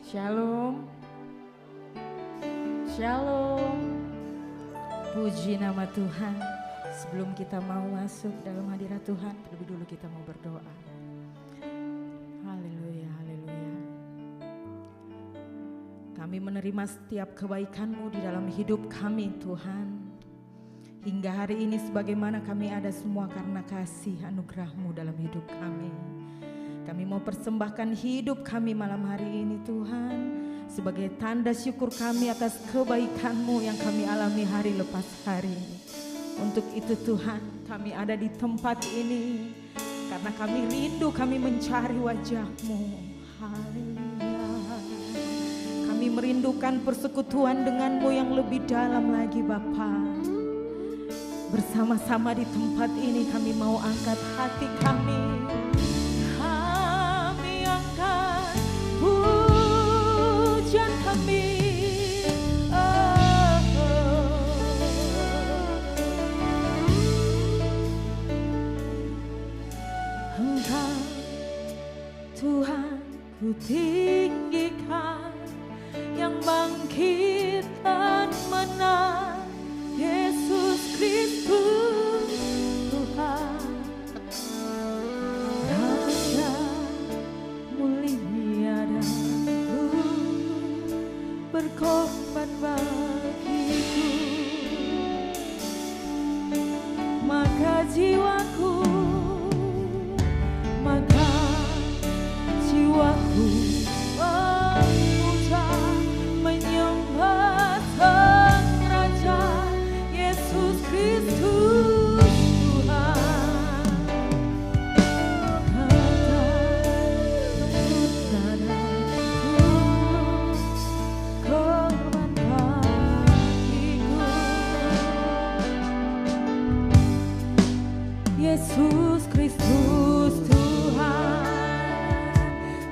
Shalom, Shalom. Puji nama Tuhan. Sebelum kita mau masuk dalam hadirat Tuhan, terlebih dulu kita mau berdoa. Haleluya, haleluya. Kami menerima setiap kebaikan-Mu di dalam hidup kami, Tuhan. Hingga hari ini sebagaimana kami ada semua karena kasih anugerah-Mu dalam hidup kami. Kami mau persembahkan hidup kami malam hari ini, Tuhan, sebagai tanda syukur kami atas kebaikan-Mu yang kami alami hari lepas hari. Untuk itu Tuhan, kami ada di tempat ini karena kami rindu, kami mencari wajah-Mu. Haleluya. Kami merindukan persekutuan dengan-Mu yang lebih dalam lagi, Bapa. Bersama-sama di tempat ini kami mau angkat hati kami. Pujian kami, Engkau Tuhan ku tinggikan, yang bangkit dan menang, Yesus Kristus Tuhan. Raja mulia dan berkorban bagiku, maka jiwaku memuja menyembah Sang Raja Yesus Kristus Tuhan. Yesus Kristus Tuhan.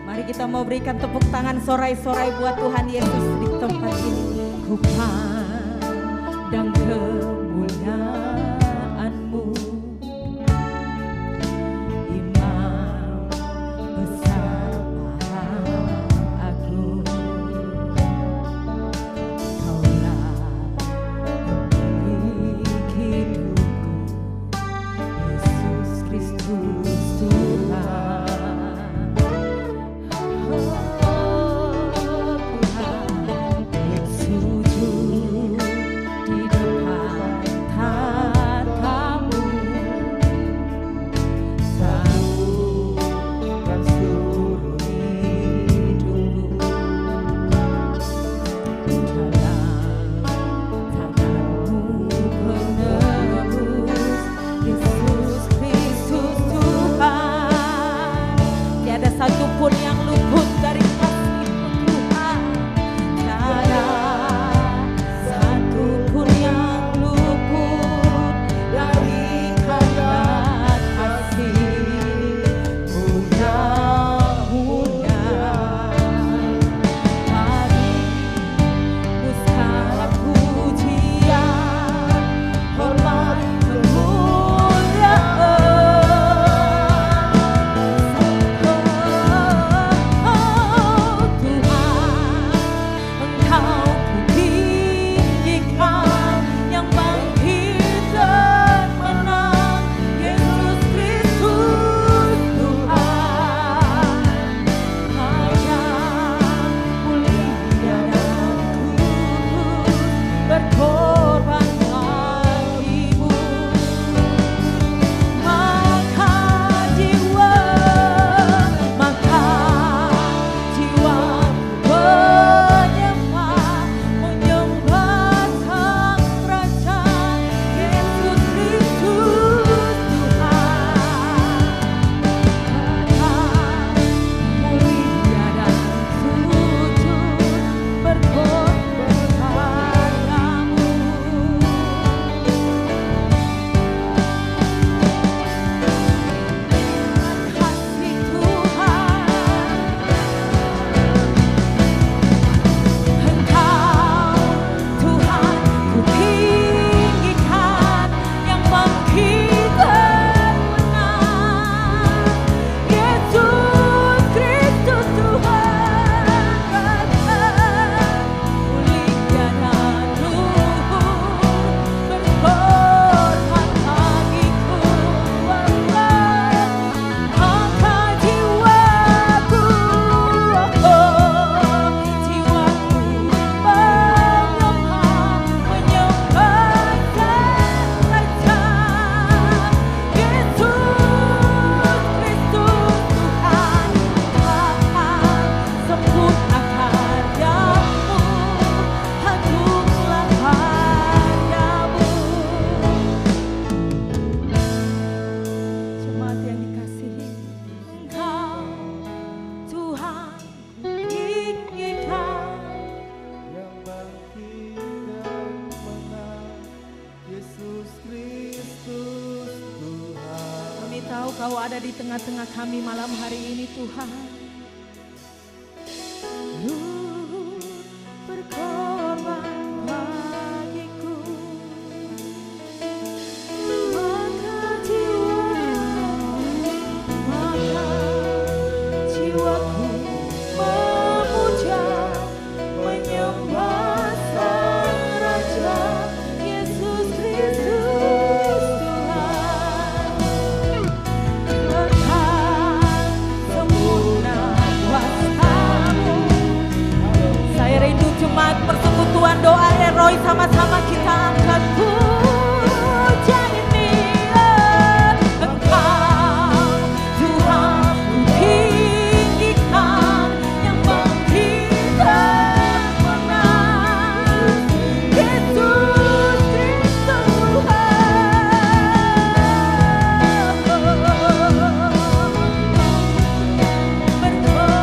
Mari kita mau berikan tepuk tangan sorai-sorai buat Tuhan Yesus di tempat ini. Ku pandang kemuliaan-Mu, Imam besar maha agung. Kaulah pemilik hidupku, Yesus Kristus Tuhan. Oh Tuhan, sujud Engkau ada di tengah-tengah kami malam hari ini Tuhan. Lu berkorban bagiku, maka jiwaku memuja, menyembah Sang Raja Yesus Kristus Tuhan. Kekal sempurna kuasa-Mu. Saya rindu jemaat persekutuan doa Roy, sama-sama kita angkat pujian ini. Engkau Tuhan ku tinggikan, yang bangkitkan menang, Yesus Kristus berkorban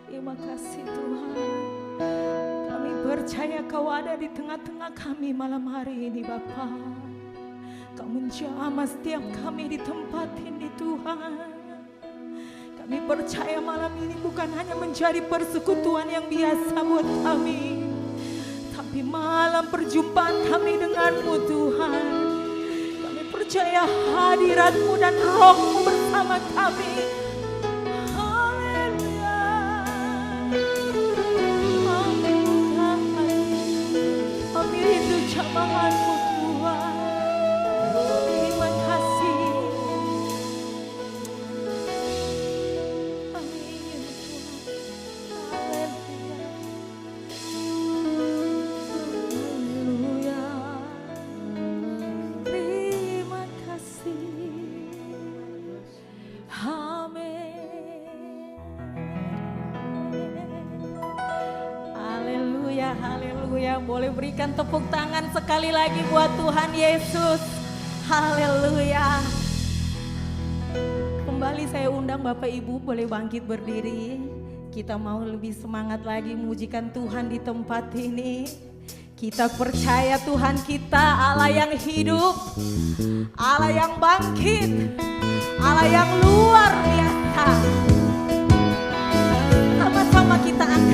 Terima kasih Tuhan. Kami percaya Kau ada di tengah-tengah kami malam hari ini Bapa. Kau menjamah setiap kami di tempat ini Tuhan. Kami percaya malam ini bukan hanya menjadi persekutuan yang biasa buat kami, tapi malam perjumpaan kami denganmu Tuhan. Kami percaya hadirat-Mu dan Roh-Mu bersama kami. Kami rindu jamahan-Mu Tuhan. Terima kasih. Amin Tuhan. Haleluya. Terima kasih. Haleluya. Boleh berikan tepuk tangan sekali lagi buat Tuhan Yesus. Haleluya. Kembali saya undang Bapak Ibu boleh bangkit berdiri. Kita mau lebih semangat lagi memujikan Tuhan di tempat ini. Kita percaya Tuhan kita Allah yang hidup, Allah yang bangkit, Allah yang luar biasa. Sama-sama kita angkat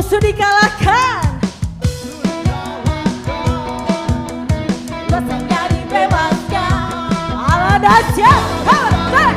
Musuh dikalahkan, dosanya dibebaskan. Allah dahsyat, Allah.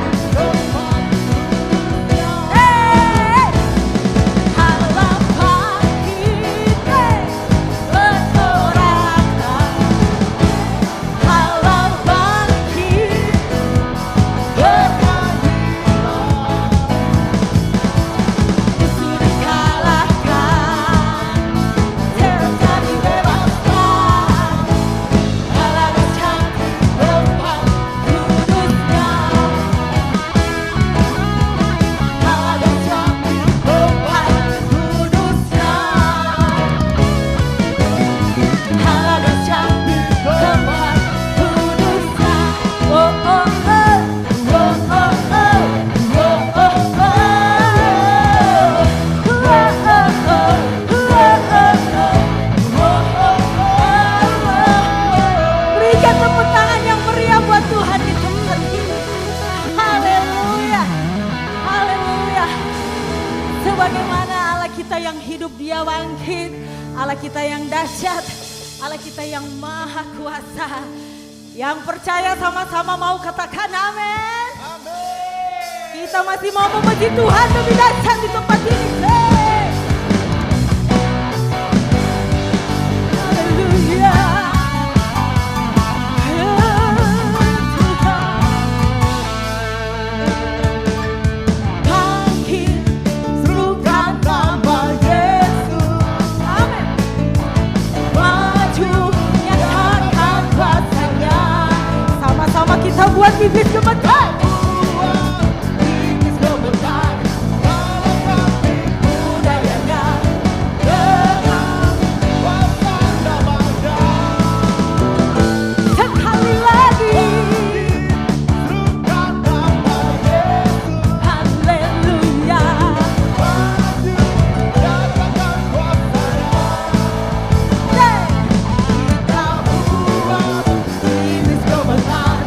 Bagaimana Allah kita yang hidup, Dia bangkit. Allah kita yang dahsyat, Allah kita yang maha kuasa. Yang percaya sama-sama mau katakan amin. Kita masih mau memuji Tuhan lebih dahsyat di tempat ini. Haleluya. Kita buat bibit gemetar. Bibit gemetar. Budayanya dengan kuasa namanya. Sekali lagi. Serukan nama Yesus. Haleluya. Maju nyatakan kuasa-Nya. Kita buat bibit gemetar.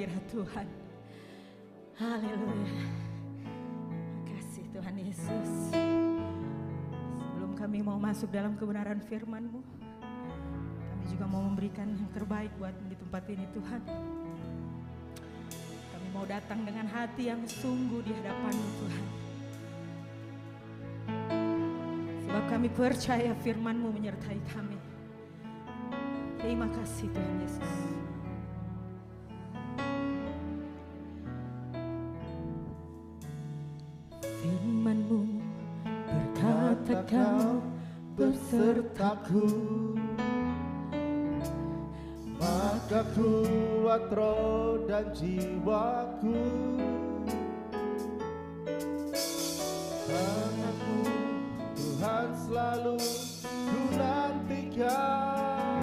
hadirat Tuhan. Haleluya. Makasih Tuhan Yesus. Sebelum kami mau masuk dalam kebenaran firman-Mu, kami juga mau memberikan yang terbaik buat di tempat ini Tuhan. Kami mau datang dengan hati yang sungguh di hadapan-Mu Tuhan. Sebab kami percaya firman-Mu menyertai kami. Terima kasih Tuhan Yesus. Firman-Mu berkata Kau besertaku, maka kuat roh dan jiwaku. Karena-Mu Tuhan selalu ku nantikan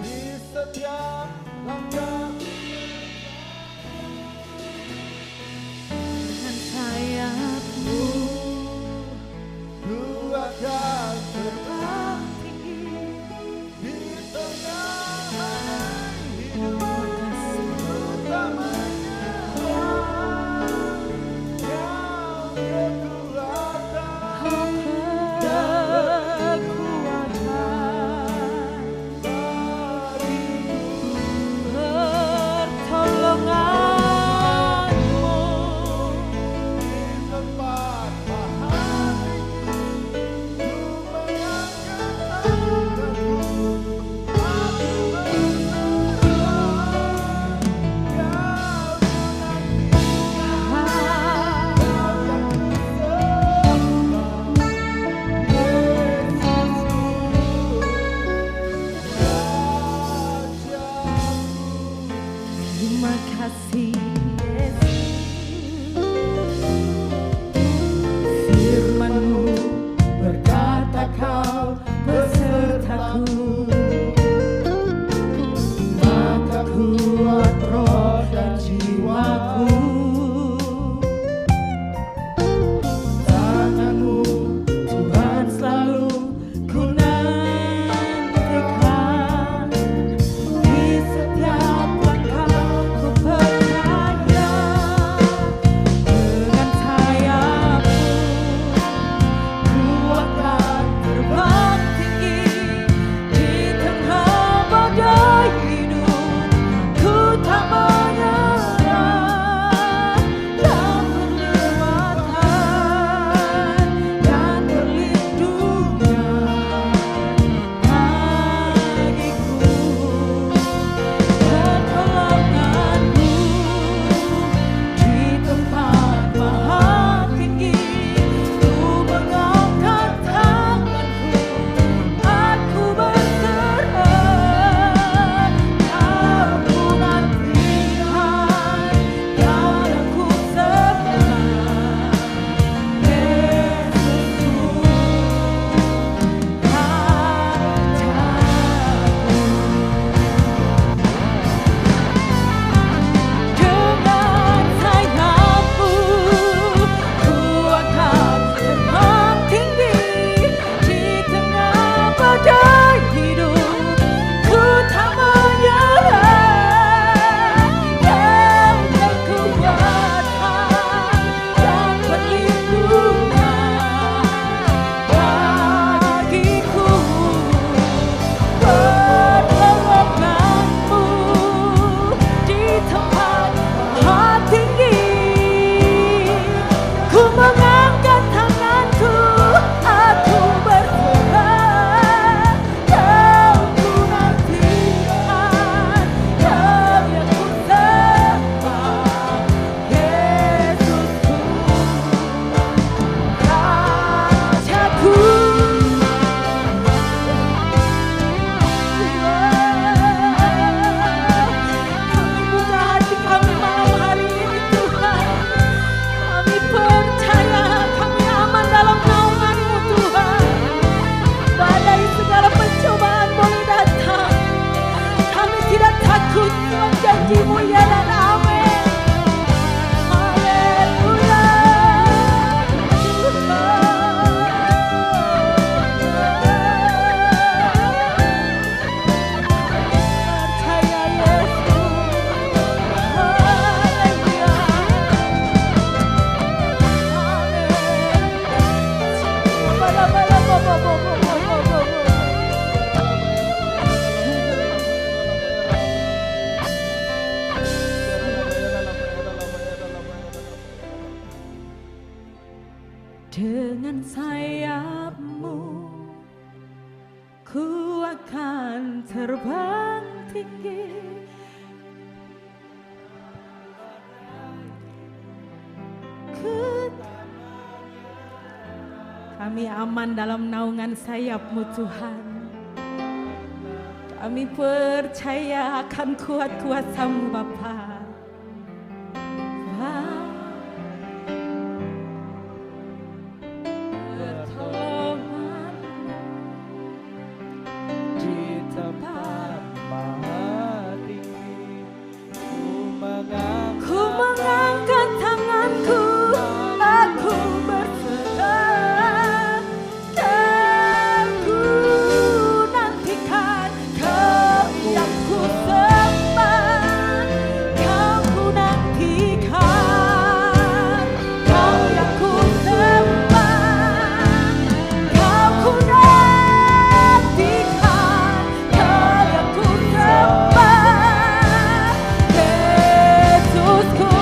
di setiap langkah. dengan sayap-Mu Ku akan terbang tinggi. di tengah hidup Makasih utamanya. Kau kekuatan Kau Dengan sayap-Mu ku akan terbang tinggi. Kami aman dalam naungan sayap-Mu Tuhan. Kami percaya akan kuat kuasa-Mu Bapa. Pertolongan di tempat maha tinggi, ku mengangkat tanganku, aku berserah, dan ku nantikan Kau yang ku sembah, Kau ku nantikan, Kau yang ku sembah, Kau ku nantikan, Kau yang ku sembah, Yesusku.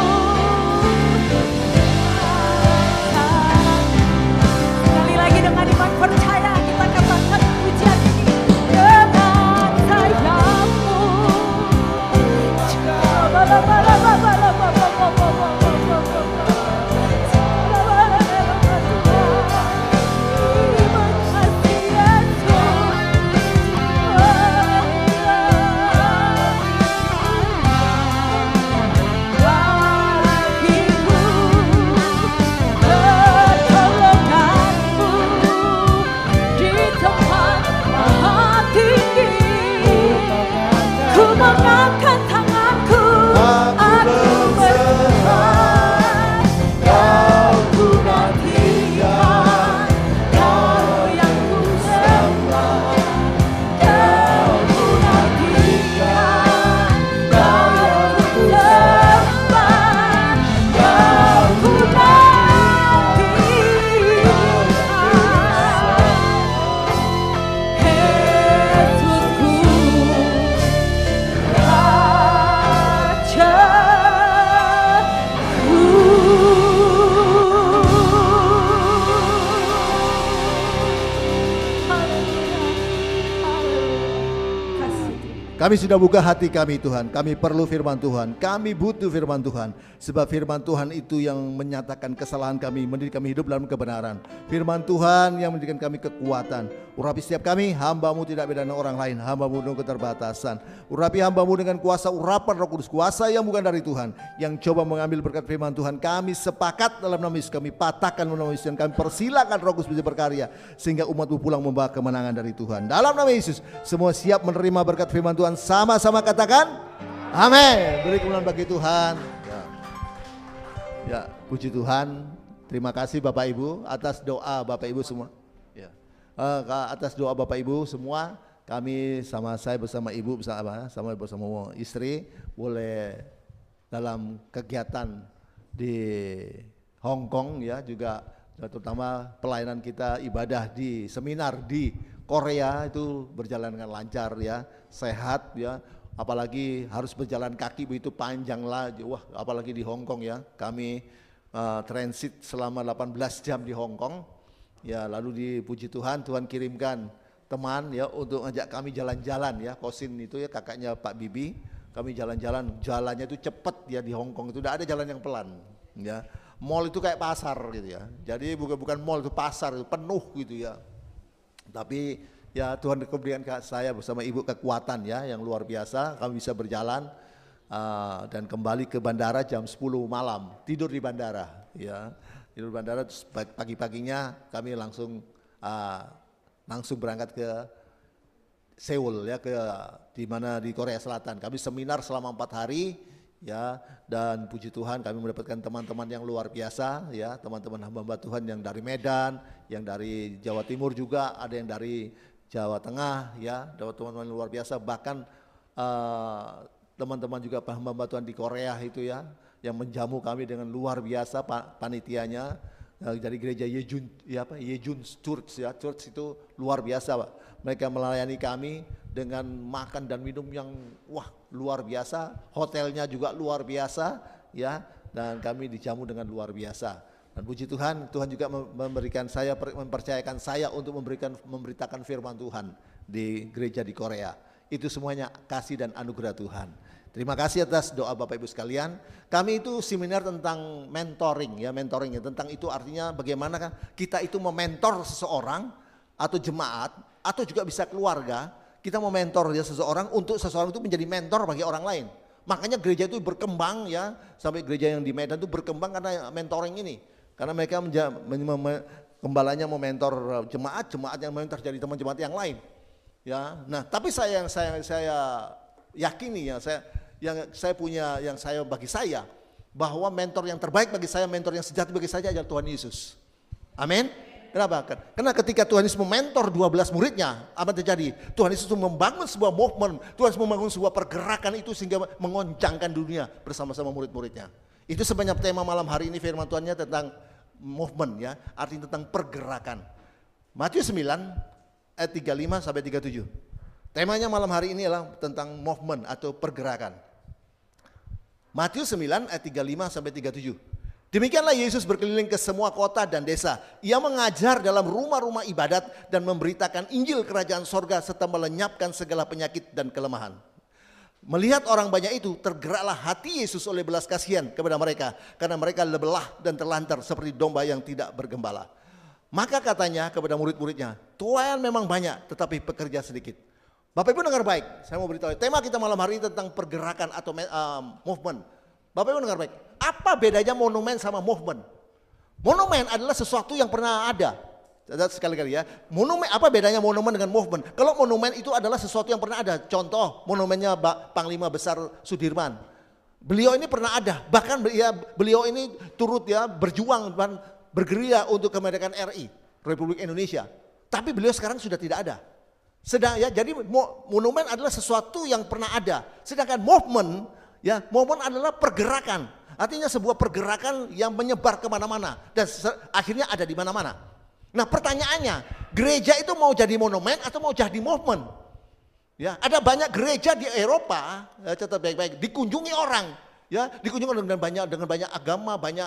Sekali lagi dengan iman percaya kita katakan pujian ini dengan sayap-Mu. Terima kasih pertolongan-Mu di tempat maha tinggi. Ku mengangkat tanganku, aku berserah, Kau ku nantikan, Kau yang ku sembah, Kau ku nantikan, Kau yang ku sembah, Kau ku nantikan, Yesusku. Kami sudah buka hati kami Tuhan, kami perlu firman Tuhan, kami butuh firman Tuhan. Sebab firman Tuhan itu yang menyatakan kesalahan kami, mendidik kami hidup dalam kebenaran. Firman Tuhan yang menjadikan kami kekuatan. Urapi setiap kami, hamba-Mu tidak beda dengan orang lain, hamba-Mu dengan keterbatasan. Urapi hamba-Mu dengan kuasa urapan Roh Kudus, kuasa yang bukan dari Tuhan, yang coba mengambil berkat firman Tuhan. Kami sepakat dalam nama Yesus, kami patahkan dalam nama Yesus, dan kami persilakan Roh Kudus bisa berkarya, sehingga umat-Mu pulang membawa kemenangan dari Tuhan. Dalam nama Yesus, semua siap menerima berkat firman Tuhan. Sama-sama katakan amin. Beri kemuliaan bagi Tuhan. Ya, puji Tuhan. Terima kasih Bapak Ibu atas doa Bapak Ibu semua. Ya, atas doa Bapak Ibu semua, kami saya bersama Ibu bersama istri boleh dalam kegiatan di Hong Kong ya, juga terutama pelayanan kita ibadah di seminar di Korea itu berjalan dengan lancar ya, sehat ya, apalagi harus berjalan kaki begitu panjang lah, wah apalagi di Hong Kong ya, kami transit selama 18 jam di Hong Kong ya, lalu dipuji Tuhan, Tuhan kirimkan teman ya untuk ngajak kami jalan-jalan ya, Kosin itu ya kakaknya Pak Bibi, kami jalan-jalan, jalannya itu cepet ya di Hong Kong itu, tidak ada jalan yang pelan ya, mall itu kayak pasar gitu ya, jadi bukan mall itu pasar, itu penuh gitu ya. Tapi ya Tuhan memberikan saya bersama Ibu kekuatan ya yang luar biasa, kami bisa berjalan dan kembali ke bandara jam 10 malam, tidur di bandara ya, tidur di bandara, terus pagi-paginya kami langsung berangkat ke Seoul ya, ke di mana di Korea Selatan. Kami seminar selama 4 hari ya, dan puji Tuhan kami mendapatkan teman-teman yang luar biasa ya, teman-teman hamba Tuhan yang dari Medan, yang dari Jawa Timur juga, ada yang dari Jawa Tengah ya, teman-teman luar biasa, bahkan teman-teman juga hamba Tuhan di Korea itu ya, yang menjamu kami dengan luar biasa panitianya dari gereja Yejun Church ya, church itu luar biasa Pak. Mereka melayani kami dengan makan dan minum yang wah luar biasa, hotelnya juga luar biasa ya, dan kami dijamu dengan luar biasa. Dan puji Tuhan, Tuhan juga mempercayakan saya untuk memberitakan firman Tuhan di gereja di Korea. Itu semuanya kasih dan anugerah Tuhan. Terima kasih atas doa Bapak Ibu sekalian. Kami itu seminar tentang mentoring ya, tentang itu artinya bagaimana kita itu mementor seseorang atau jemaat atau juga bisa keluarga. Kita mementor ya seseorang untuk seseorang itu menjadi mentor bagi orang lain. Makanya gereja itu berkembang ya, sampai gereja yang di Medan itu berkembang karena mentoring ini. Karena mereka gembalanya mementor jemaat yang mementor jadi teman jemaat yang lain. Ya, nah tapi saya yakini ya, bagi saya bahwa mentor yang terbaik bagi saya, mentor yang sejati bagi saya adalah Tuhan Yesus. Amin. Kenapa? Karena ketika Tuhan Yesus mementor 12 muridnya, apa terjadi? Tuhan Yesus membangun sebuah movement, Tuhan Yesus membangun sebuah pergerakan itu sehingga mengoncangkan dunia bersama-sama murid-muridnya. Itu sebanyak tema malam hari ini firman Tuhannya tentang movement ya, artinya tentang pergerakan. Matius 9 ayat 35 sampai 37. Temanya malam hari ini adalah tentang movement atau pergerakan. Matius 9 ayat 35 sampai 37. Demikianlah Yesus berkeliling ke semua kota dan desa. Ia mengajar dalam rumah-rumah ibadat dan memberitakan Injil kerajaan sorga serta melenyapkan segala penyakit dan kelemahan. Melihat orang banyak itu, tergeraklah hati Yesus oleh belas kasihan kepada mereka, karena mereka lebelah dan terlantar seperti domba yang tidak bergembala. Maka katanya kepada murid-muridnya, tuaian memang banyak tetapi pekerja sedikit. Bapak Ibu dengar baik, saya mau beritahu, tema kita malam hari ini tentang pergerakan atau movement. Bapak Ibu dengar baik, apa bedanya monumen sama movement? Monumen adalah sesuatu yang pernah ada. Sekali-kali ya, monumen, apa bedanya monumen dengan movement? Kalau monumen itu adalah sesuatu yang pernah ada. Contoh, monumennya Panglima Besar Sudirman. Beliau ini pernah ada, bahkan beliau ini turut ya berjuang dan bergerilya untuk kemerdekaan RI, Republik Indonesia. Tapi beliau sekarang sudah tidak ada. Jadi monumen adalah sesuatu yang pernah ada. Sedangkan movement adalah pergerakan. Artinya sebuah pergerakan yang menyebar kemana-mana dan akhirnya ada di mana-mana. Nah pertanyaannya, gereja itu mau jadi monumen atau mau jadi movement? Ya, ada banyak gereja di Eropa, ya, catat baik-baik, dikunjungi orang, ya, dikunjungi dengan banyak agama, banyak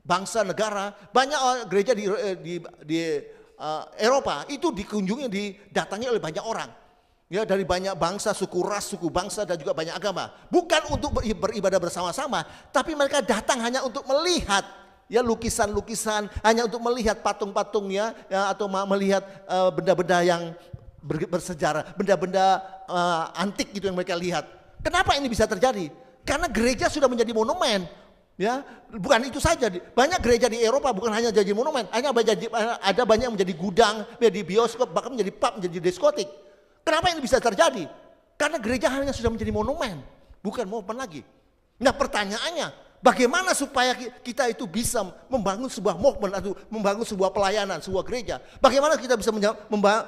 bangsa negara, banyak gereja di Eropa itu didatangi oleh banyak orang, ya, dari banyak bangsa, suku ras, suku bangsa dan juga banyak agama. Bukan untuk beribadah bersama-sama, tapi mereka datang hanya untuk melihat. Ya lukisan-lukisan, hanya untuk melihat patung-patungnya ya, atau melihat benda-benda yang bersejarah, benda-benda antik gitu yang mereka lihat. Kenapa ini bisa terjadi? Karena gereja sudah menjadi monumen. Ya, bukan itu saja. Banyak gereja di Eropa bukan hanya jadi monumen, ada banyak yang menjadi gudang, menjadi bioskop, bahkan menjadi pub, menjadi diskotik. Kenapa ini bisa terjadi? Karena gereja hanya sudah menjadi monumen, bukan monumen lagi. Nah pertanyaannya, bagaimana supaya kita itu bisa membangun sebuah movement atau membangun sebuah pelayanan, sebuah gereja? Bagaimana kita bisa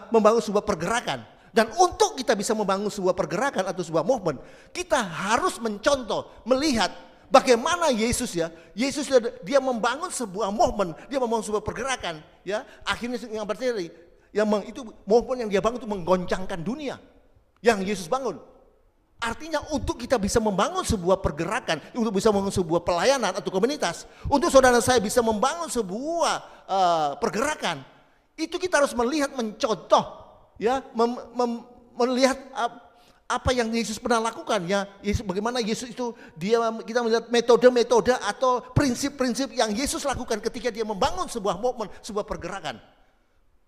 membangun sebuah pergerakan? Dan untuk kita bisa membangun sebuah pergerakan atau sebuah movement, kita harus mencontoh, melihat bagaimana Yesus dia membangun sebuah movement, dia membangun sebuah pergerakan. Ya, akhirnya yang terjadi, itu movement yang dia bangun itu menggoncangkan dunia. Yang Yesus bangun. Artinya untuk kita bisa membangun sebuah pergerakan, untuk bisa membangun sebuah pelayanan atau komunitas, untuk saudara saya bisa membangun sebuah pergerakan, itu kita harus melihat, mencontoh, ya, melihat apa yang Yesus pernah lakukan, ya, bagaimana Yesus itu kita melihat metode-metode atau prinsip-prinsip yang Yesus lakukan ketika dia membangun sebuah movement, sebuah pergerakan.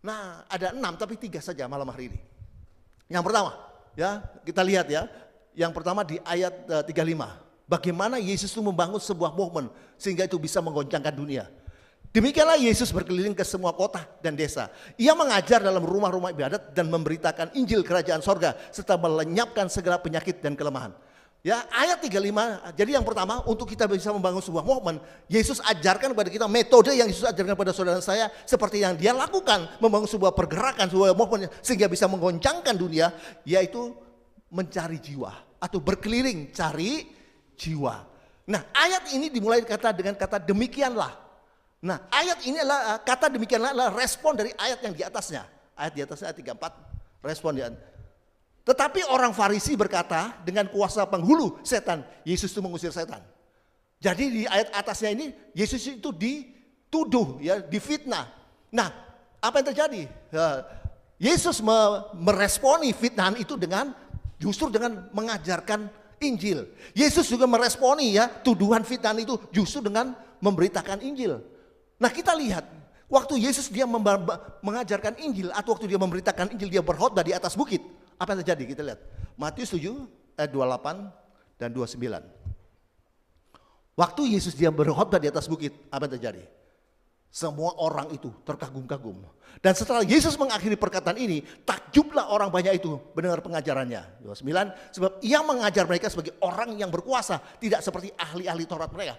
Nah, ada 6 tapi 3 saja malam hari ini. Yang pertama, ya, kita lihat ya. Yang pertama di ayat 35, bagaimana Yesus itu membangun sebuah movement sehingga itu bisa menggoncangkan dunia. Demikianlah Yesus berkeliling ke semua kota dan desa. Ia mengajar dalam rumah-rumah ibadat dan memberitakan Injil kerajaan sorga serta melenyapkan segala penyakit dan kelemahan. Ya, ayat 35, jadi yang pertama untuk kita bisa membangun sebuah movement, Yesus ajarkan kepada kita metode yang Yesus ajarkan kepada saudara saya seperti yang dia lakukan, membangun sebuah pergerakan, sebuah movement sehingga bisa menggoncangkan dunia, yaitu mencari jiwa atau berkeliling cari jiwa. Nah, ayat ini dimulai dengan kata demikianlah. Nah, ayat ini adalah kata demikianlah adalah respon dari ayat yang di atasnya. Ayat di atasnya ayat 34, respon dia. Tetapi orang Farisi berkata dengan kuasa penghulu setan, Yesus itu mengusir setan. Jadi di ayat atasnya ini Yesus itu dituduh, ya, difitnah. Nah, apa yang terjadi? Yesus meresponi fitnahan itu justru dengan mengajarkan Injil. Yesus juga meresponi, ya, tuduhan fitnahan itu justru dengan memberitakan Injil. Nah, kita lihat waktu Yesus dia mengajarkan Injil atau waktu dia memberitakan Injil, dia berkhotbah di atas bukit. Apa yang terjadi? Kita lihat Matius 7 ayat 28 dan 29. Waktu Yesus dia berkhotbah di atas bukit, apa yang terjadi? Semua orang itu terkagum-kagum. Dan setelah Yesus mengakhiri perkataan ini, takjublah orang banyak itu mendengar pengajarannya. 29, sebab ia mengajar mereka sebagai orang yang berkuasa, tidak seperti ahli-ahli Taurat mereka.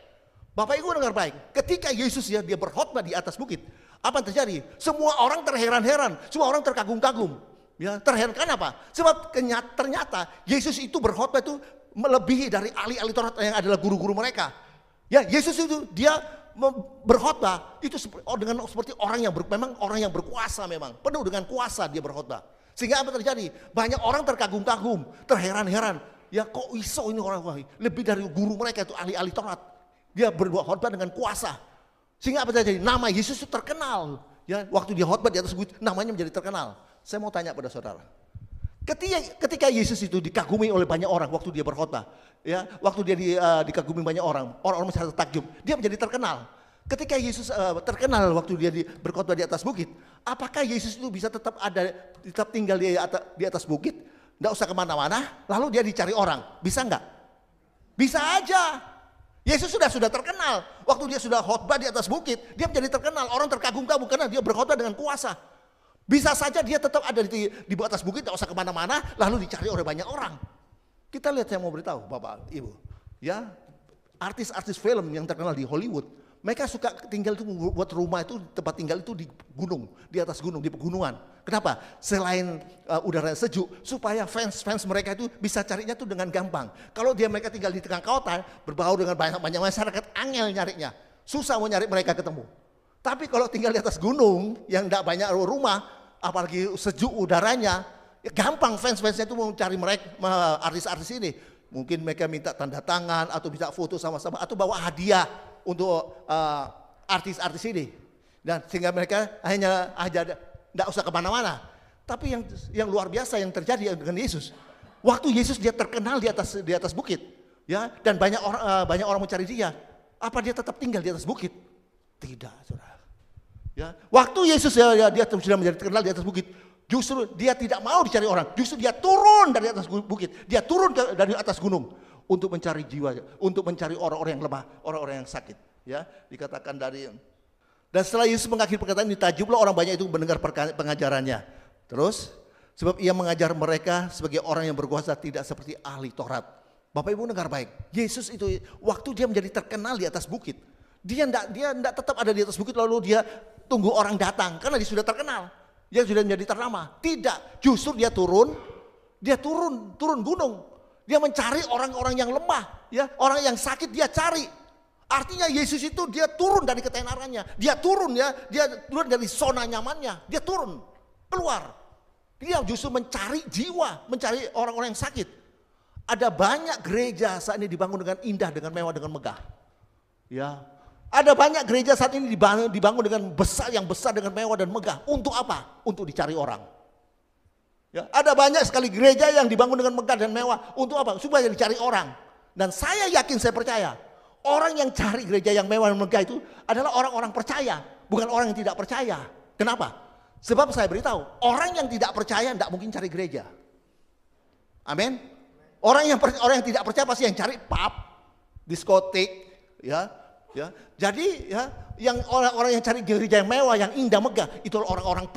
Bapak Ibu dengar baik, ketika Yesus dia berkhotbah di atas bukit, apa yang terjadi? Semua orang terheran-heran, semua orang terkagum-kagum. Ya, terherankan apa? Sebab ternyata Yesus itu berkhotbah itu melebihi dari ahli-ahli Taurat yang adalah guru-guru mereka. Ya, Yesus itu dia berkhotbah itu seperti orang yang memang orang yang berkuasa, memang penuh dengan kuasa dia berkhotbah. Sehingga apa terjadi? Banyak orang terkagum-kagum, terheran-heran. Ya, kok iso ini orang lebih dari guru mereka itu ahli-ahli Taurat. Dia berkhotbah dengan kuasa. Sehingga apa terjadi? Nama Yesus itu terkenal. Ya, waktu dia khotbah di atas bukit, namanya menjadi terkenal. Saya mau tanya pada saudara. Ketika Yesus itu dikagumi oleh banyak orang waktu dia berkhotbah, ya, waktu dia dikagumi banyak orang menjadi takjub, dia menjadi terkenal. Ketika Yesus terkenal waktu dia berkhotbah di atas bukit, apakah Yesus itu bisa tetap tinggal di atas bukit, tidak usah kemana-mana, lalu dia dicari orang, bisa enggak? Bisa aja. Yesus sudah terkenal, waktu dia sudah khotbah di atas bukit, dia menjadi terkenal, orang terkagum-kagum karena dia berkhotbah dengan kuasa. Bisa saja dia tetap ada di atas bukit, tidak usah kemana-mana, lalu dicari oleh banyak orang. Kita lihat, saya mau beritahu Bapak Ibu, ya, artis-artis film yang terkenal di Hollywood, mereka suka tinggal itu, buat rumah itu, tempat tinggal itu di gunung, di atas gunung, di pegunungan. Kenapa? Selain udara sejuk, supaya fans mereka itu bisa carinya tuh dengan gampang. Kalau mereka tinggal di tengah kota, berbaur dengan banyak masyarakat, angel nyarinya, susah mau nyari mereka ketemu. Tapi kalau tinggal di atas gunung yang tidak banyak rumah, apalagi sejuk udaranya, ya gampang fans-fansnya itu mau cari mereka, artis-artis ini. Mungkin mereka minta tanda tangan atau bisa foto sama-sama atau bawa hadiah untuk artis-artis ini. Dan sehingga mereka hanya tidak usah kemana-mana. Tapi yang luar biasa yang terjadi dengan Yesus, waktu Yesus dia terkenal di atas bukit, ya, dan banyak orang mencari dia, apa dia tetap tinggal di atas bukit? Tidak, saudara. Ya, waktu Yesus dia sudah menjadi terkenal di atas bukit, justru dia tidak mau dicari orang, justru dia turun dari atas bukit, dia turun dari atas gunung untuk mencari jiwa, untuk mencari orang-orang yang lemah, orang-orang yang sakit. Ya, dikatakan dan setelah Yesus mengakhiri perkataan ini, takjublah orang banyak itu mendengar pengajarannya. Terus, sebab ia mengajar mereka sebagai orang yang berkuasa, tidak seperti ahli Taurat. Bapak Ibu dengar baik, Yesus itu waktu dia menjadi terkenal di atas bukit, dia tidak tetap ada di atas bukit lalu dia tunggu orang datang karena dia sudah terkenal, dia sudah menjadi ternama. Tidak, justru dia turun gunung, dia mencari orang-orang yang lemah, ya, orang yang sakit dia cari. Artinya Yesus itu dia turun dari ketenarannya, dia turun dari zona nyamannya, dia turun keluar. Dia justru mencari jiwa, mencari orang-orang yang sakit. Ada banyak gereja saat ini dibangun dengan indah, dengan mewah, dengan megah. Ya, ada banyak gereja saat ini dibangun dengan yang besar dengan mewah dan megah. Untuk apa? Untuk dicari orang. Ya, ada banyak sekali gereja yang dibangun dengan megah dan mewah. Untuk apa? Supaya dicari orang. Dan saya yakin, saya percaya, orang yang cari gereja yang mewah dan megah itu adalah orang-orang percaya, bukan orang yang tidak percaya. Kenapa? Sebab saya beritahu, orang yang tidak percaya tidak mungkin cari gereja. Amin. Orang yang tidak percaya pasti yang cari pub, diskotik, ya. Jadi, ya, yang orang-orang yang cari gereja yang mewah, yang indah, megah, itu orang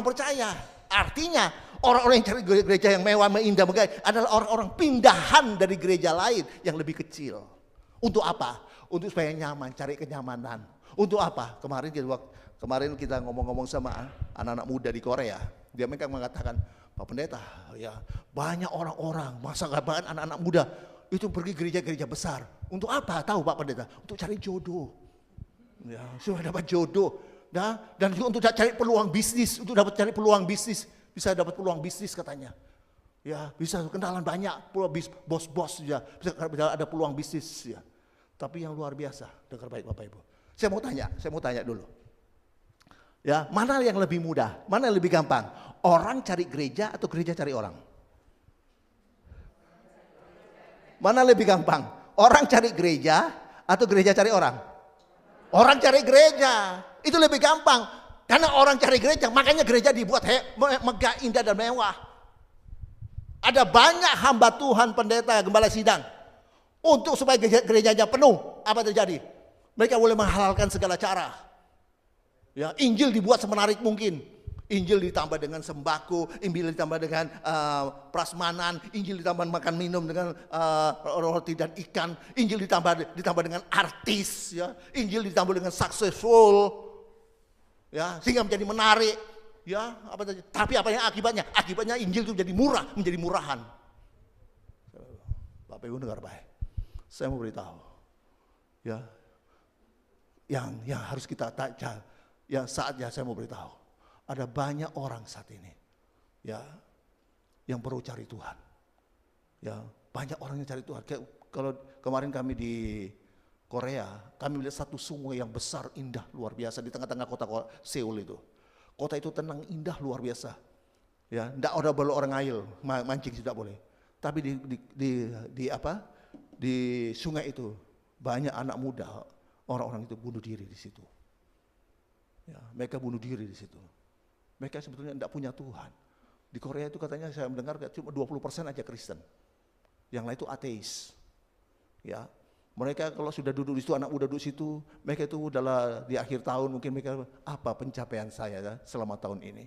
percaya. Artinya orang-orang yang cari gereja yang mewah, indah, megah adalah orang-orang pindahan dari gereja lain yang lebih kecil. Untuk apa? Untuk supaya nyaman, cari kenyamanan. Untuk apa? Kemarin kita ngomong-ngomong sama anak-anak muda di Korea, mereka mengatakan, Pak Pendeta, ya banyak orang-orang, masa gak banget anak-anak muda itu pergi gereja-gereja besar. Untuk apa? Tahu Pak Pendeta? Untuk cari jodoh. Ya, supaya dapat jodoh. Nah, dan juga untuk cari peluang bisnis, bisa dapat peluang bisnis katanya. Ya, bisa kenalan banyak, bos-bos ya, bisa ada peluang bisnis ya. Tapi yang luar biasa, dengar baik Bapak Ibu. Saya mau tanya dulu. Ya, mana yang lebih mudah? Mana yang lebih gampang? Orang cari gereja atau gereja cari orang? Mana lebih gampang? Orang cari gereja atau gereja cari orang? Orang cari gereja. Itu lebih gampang. Karena orang cari gereja, makanya gereja dibuat megah, indah dan mewah. Ada banyak hamba Tuhan, pendeta, gembala sidang. Untuk supaya gerejanya penuh, apa terjadi? Mereka boleh menghalalkan segala cara. Ya, Injil dibuat semenarik mungkin. Injil ditambah dengan sembako, Injil ditambah dengan prasmanan, Injil ditambah makan minum dengan roti dan ikan, Injil ditambah dengan artis, ya, Injil ditambah dengan successful, ya, sehingga menjadi menarik, ya, apa terjadi? Tapi apa yang akibatnya? Akibatnya Injil itu menjadi murah, menjadi murahan. Bapak Ibu dengar baik. Saya mau beritahu, ya, yang harus kita tahu, yang saatnya saya mau beritahu, ada banyak orang saat ini, ya, yang perlu cari Tuhan, ya, banyak orang yang cari Tuhan. Kalau kemarin kami di Korea, kami melihat satu sungai yang besar, indah, luar biasa di tengah-tengah kota Seoul itu. Kota itu tenang, indah, luar biasa, ya, tidak ada boleh orang ngail, mancing tidak boleh. Tapi di sungai itu banyak anak muda, orang-orang itu bunuh diri di situ. Ya, mereka bunuh diri di situ. Mereka sebetulnya tidak punya Tuhan. Di Korea itu katanya saya mendengar cuma 20% aja Kristen. Yang lain itu ateis. Ya, mereka kalau sudah duduk di situ, anak muda duduk di situ, mereka itu adalah di akhir tahun mungkin mereka, apa pencapaian saya ya, selama tahun ini?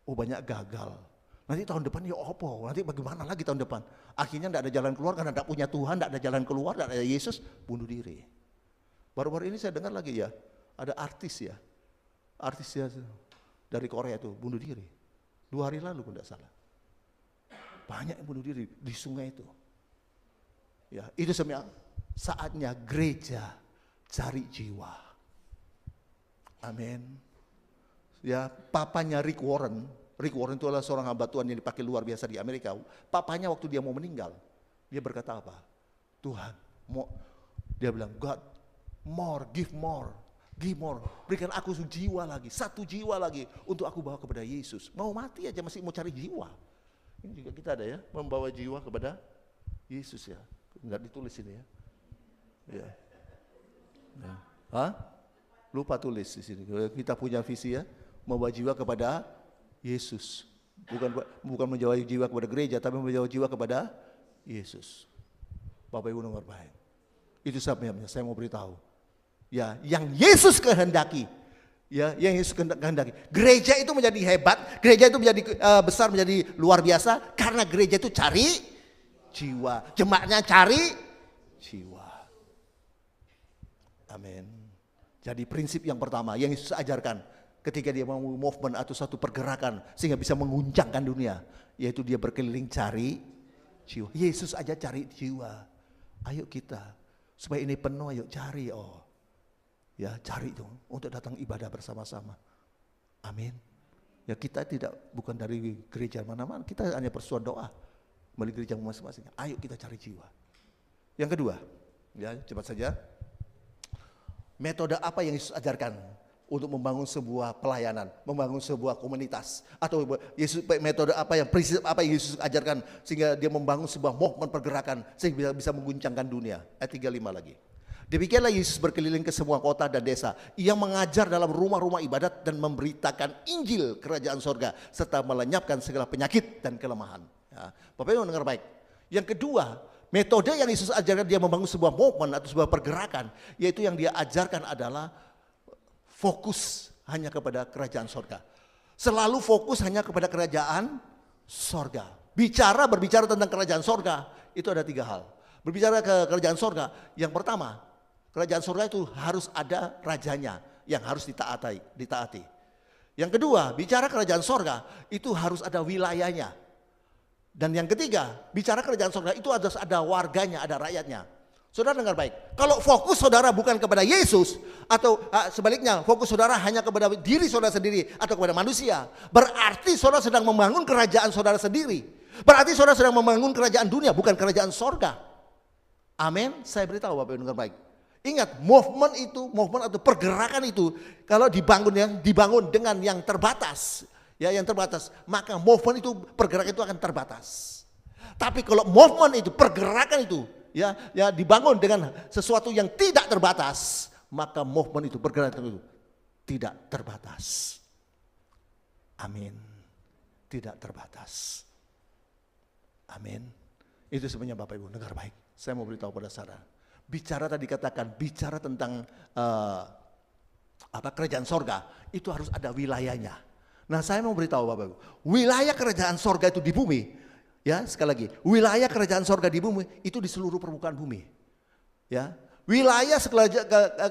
Oh, banyak gagal. Nanti tahun depan ya opo, nanti bagaimana lagi tahun depan? Akhirnya tidak ada jalan keluar karena tidak punya Tuhan, tidak ada jalan keluar, tidak ada Yesus, bunuh diri. Baru-baru ini saya dengar lagi ya, ada artis ya dari Korea itu bunuh diri. 2 hari lalu kalau tidak salah. Banyak yang bunuh diri di sungai itu. Ya, itu sebenarnya saatnya gereja cari jiwa. Amin. Ya, papanya Rick Warren itu adalah seorang hamba Tuhan yang dipakai luar biasa di Amerika. Papanya waktu dia mau meninggal, dia berkata apa? Tuhan, dia bilang, God, give more. Berikan aku jiwa lagi, 1 jiwa lagi untuk aku bawa kepada Yesus. Mau mati aja masih mau cari jiwa. Ini juga kita ada ya, membawa jiwa kepada Yesus ya. Enggak ditulis ini ya. Ya. Hah? Lupa tulis di sini. Kita punya visi ya, membawa jiwa kepada Yesus. Bukan menjawa jiwa kepada gereja, tapi menjawa jiwa kepada Yesus. Bapak Ibu dengar baik. Itu sebabnya saya mau beritahu. Ya, yang Yesus kehendaki. Ya, yang Yesus kehendaki. Gereja itu menjadi hebat, gereja itu menjadi besar, menjadi luar biasa karena gereja itu cari jiwa. Jemaatnya cari jiwa. Amin. Jadi prinsip yang pertama yang Yesus ajarkan ketika dia mau movement atau satu pergerakan sehingga bisa mengguncangkan dunia, yaitu dia berkeliling cari jiwa. Yesus aja cari jiwa. Ayo kita supaya ini penuh, ayo cari ya, cari itu untuk datang ibadah bersama-sama. Amin. Ya, kita bukan dari gereja mana-mana, kita hanya bersuara doa melalui gereja masing-masing. Ayo kita cari jiwa. Yang kedua, ya cepat saja. Metode apa yang Yesus ajarkan untuk membangun sebuah pelayanan, membangun sebuah komunitas, atau metode apa yang prinsip apa yang Yesus ajarkan sehingga dia membangun sebuah movement pergerakan sehingga bisa mengguncangkan dunia. Ayat 35 lagi. Demikianlah Yesus berkeliling ke semua kota dan desa. Ia mengajar dalam rumah-rumah ibadat dan memberitakan Injil kerajaan sorga serta melenyapkan segala penyakit dan kelemahan. Ya, Bapak Ibu dengar baik. Yang kedua, metode yang Yesus ajarkan dia membangun sebuah movement atau sebuah pergerakan, yaitu yang dia ajarkan adalah fokus hanya kepada kerajaan sorga. Selalu fokus hanya kepada kerajaan sorga. Berbicara tentang kerajaan sorga, itu ada 3 hal. Berbicara ke kerajaan sorga, yang pertama, kerajaan sorga itu harus ada rajanya yang harus ditaati. Yang kedua, bicara kerajaan sorga itu harus ada wilayahnya. Dan yang ketiga, bicara kerajaan sorga itu harus ada warganya, ada rakyatnya. Saudara dengar baik, kalau fokus saudara bukan kepada Yesus, atau sebaliknya fokus saudara hanya kepada diri saudara sendiri atau kepada manusia, berarti saudara sedang membangun kerajaan saudara sendiri. Berarti saudara sedang membangun kerajaan dunia, bukan kerajaan sorga. Amin. Saya beritahu Bapak Ibu dengar baik. Ingat, movement atau pergerakan itu kalau dibangun dengan yang terbatas, ya yang terbatas, maka movement itu pergerakan itu akan terbatas. Tapi kalau movement itu pergerakan itu ya dibangun dengan sesuatu yang tidak terbatas, maka movement itu pergerakan itu tidak terbatas. Amin. Tidak terbatas. Amin. Itu sebenarnya Bapak Ibu, dengar baik. Saya mau beritahu pada saudara. Bicara tentang kerajaan sorga, itu harus ada wilayahnya. Nah, saya mau beritahu Bapak Ibu, wilayah kerajaan sorga itu di bumi, ya sekali lagi, wilayah kerajaan sorga di bumi itu di seluruh permukaan bumi, ya. Wilayah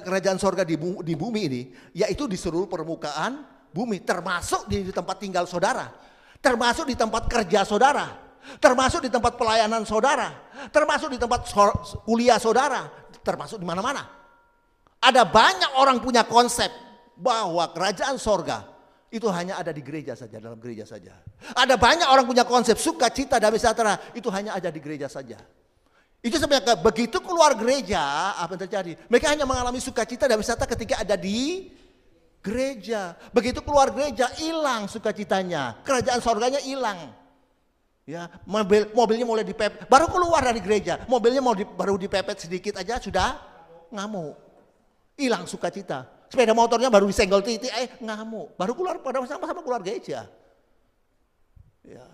kerajaan sorga di bumi ini, yaitu di seluruh permukaan bumi, termasuk di tempat tinggal saudara, termasuk di tempat kerja saudara, termasuk di tempat pelayanan saudara, termasuk di tempat kuliah saudara, termasuk di mana-mana. Ada banyak orang punya konsep bahwa kerajaan sorga itu hanya ada di gereja saja, dalam gereja saja. Ada banyak orang punya konsep sukacita damai sejahtera itu hanya ada di gereja saja. Itu sebenarnya begitu keluar gereja apa yang terjadi? Mereka hanya mengalami sukacita damai sejahtera ketika ada di gereja. Begitu keluar gereja hilang sukacitanya, kerajaan sorganya hilang. Ya, mobilnya mulai dipepet, baru keluar dari gereja, mobilnya baru dipepet sedikit aja sudah ngamuk, hilang sukacita. Sepeda motornya baru disenggol titik, ngamuk, baru keluar pada sama-sama keluar gereja, ya,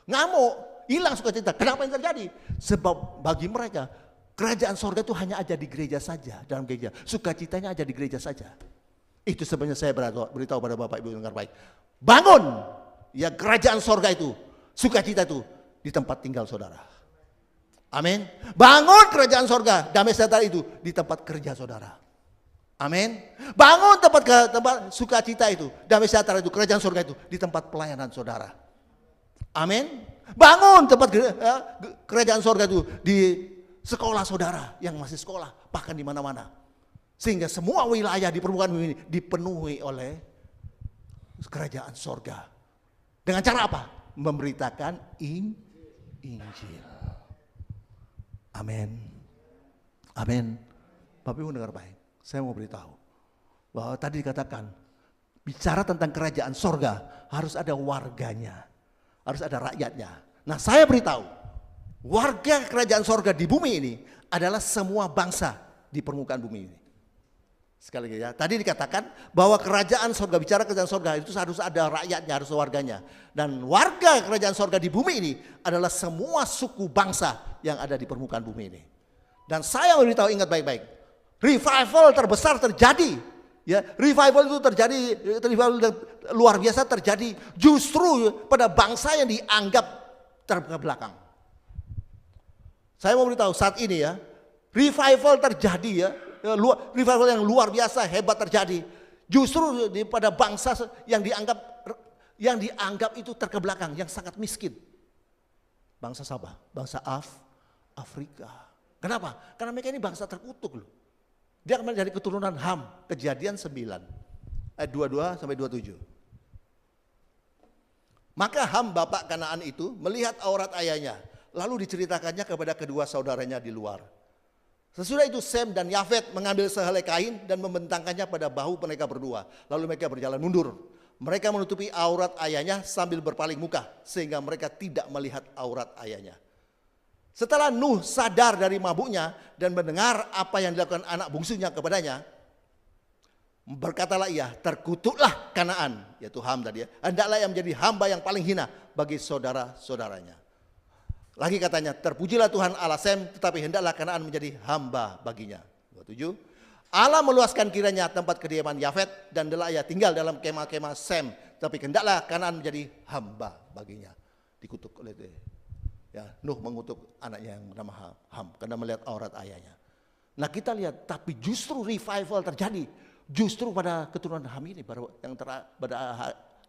ngamuk, hilang sukacita. Kenapa yang terjadi? Sebab bagi mereka kerajaan sorga itu hanya ada di gereja saja, dalam gereja, sukacitanya ada di gereja saja. Itu sebenarnya saya beritahu pada Bapak Ibu dengar baik, bangun, ya kerajaan sorga itu. Sukacita itu di tempat tinggal saudara. Amin. Bangun kerajaan sorga, damai sejahtera itu di tempat kerja saudara. Amin. Bangun tempat sukacita itu, damai sejahtera itu, kerajaan sorga itu di tempat pelayanan saudara. Amin. Bangun tempat kerajaan sorga itu di sekolah saudara yang masih sekolah, bahkan di mana-mana. Sehingga semua wilayah di permukaan bumi ini dipenuhi oleh kerajaan sorga. Dengan cara apa? Memberitakan Injil. Amin. Amin. Bapak Ibu dengar baik. Saya mau beritahu bahwa tadi dikatakan bicara tentang kerajaan sorga harus ada warganya, harus ada rakyatnya. Nah, saya beritahu warga kerajaan sorga di bumi ini adalah semua bangsa di permukaan bumi ini. Sekali lagi ya, tadi dikatakan bahwa kerajaan sorga, bicara kerajaan sorga itu harus ada rakyatnya, harus ada warganya. Dan warga kerajaan sorga di bumi ini adalah semua suku bangsa yang ada di permukaan bumi ini. Dan saya memberitahu, ingat baik-baik, revival terbesar terjadi. Ya, revival itu terjadi, revival luar biasa terjadi justru pada bangsa yang dianggap terbelakang. Saya mau beritahu saat ini ya, revival terjadi ya. Revival yang luar biasa hebat terjadi justru pada bangsa yang dianggap itu terkebelakang, yang sangat miskin. Bangsa Sabah, bangsa Afrika. Kenapa? Karena mereka ini bangsa terkutuk loh. Dia akan menjadi keturunan Ham, Kejadian 9 ayat 22 sampai 27. Maka Ham bapak Kanaan itu melihat aurat ayahnya, lalu diceritakannya kepada kedua saudaranya di luar. Sesudah itu Sem dan Yafet mengambil sehelai kain dan membentangkannya pada bahu mereka berdua. Lalu mereka berjalan mundur. Mereka menutupi aurat ayahnya sambil berpaling muka sehingga mereka tidak melihat aurat ayahnya. Setelah Nuh sadar dari mabuknya dan mendengar apa yang dilakukan anak bungsunya kepadanya, berkatalah ia, terkutuklah Kanaan, yaitu Ham tadi ya. Hendaklah ia menjadi hamba yang paling hina bagi saudara-saudaranya. Lagi katanya, terpujilah Tuhan Allah Sem, tetapi hendaklah Kanaan menjadi hamba baginya. 27. Allah meluaskan kiranya tempat kediaman Yafet dan hendaklah ia tinggal dalam kemah-kemah Sem, tapi hendaklah Kanaan menjadi hamba baginya. Dikutuk oleh ya, Nuh mengutuk anaknya yang bernama Ham karena melihat aurat ayahnya. Nah, kita lihat, tapi justru revival terjadi justru pada keturunan Ham ini pada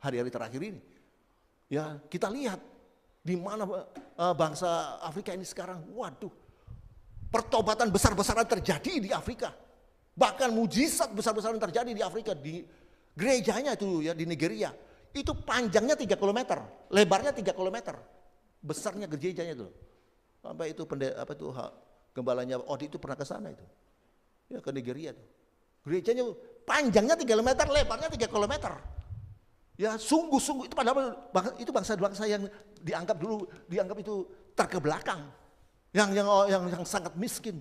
hari-hari terakhir ini. Ya, kita lihat di mana bangsa Afrika ini sekarang, waduh, pertobatan besar-besaran terjadi di Afrika. Bahkan mujizat besar-besaran terjadi di Afrika, di gerejanya itu ya, di Nigeria. Itu panjangnya 3 km, lebarnya 3 km. Besarnya gerejanya itu. Sampai itu gembalanya Odi itu pernah ke sana itu. Ya ke Nigeria tuh. Gerejanya panjangnya 3 km, lebarnya 3 km. Ya sungguh-sungguh itu padahal itu bangsa-bangsa yang dianggap itu terkebelakang. Yang sangat miskin.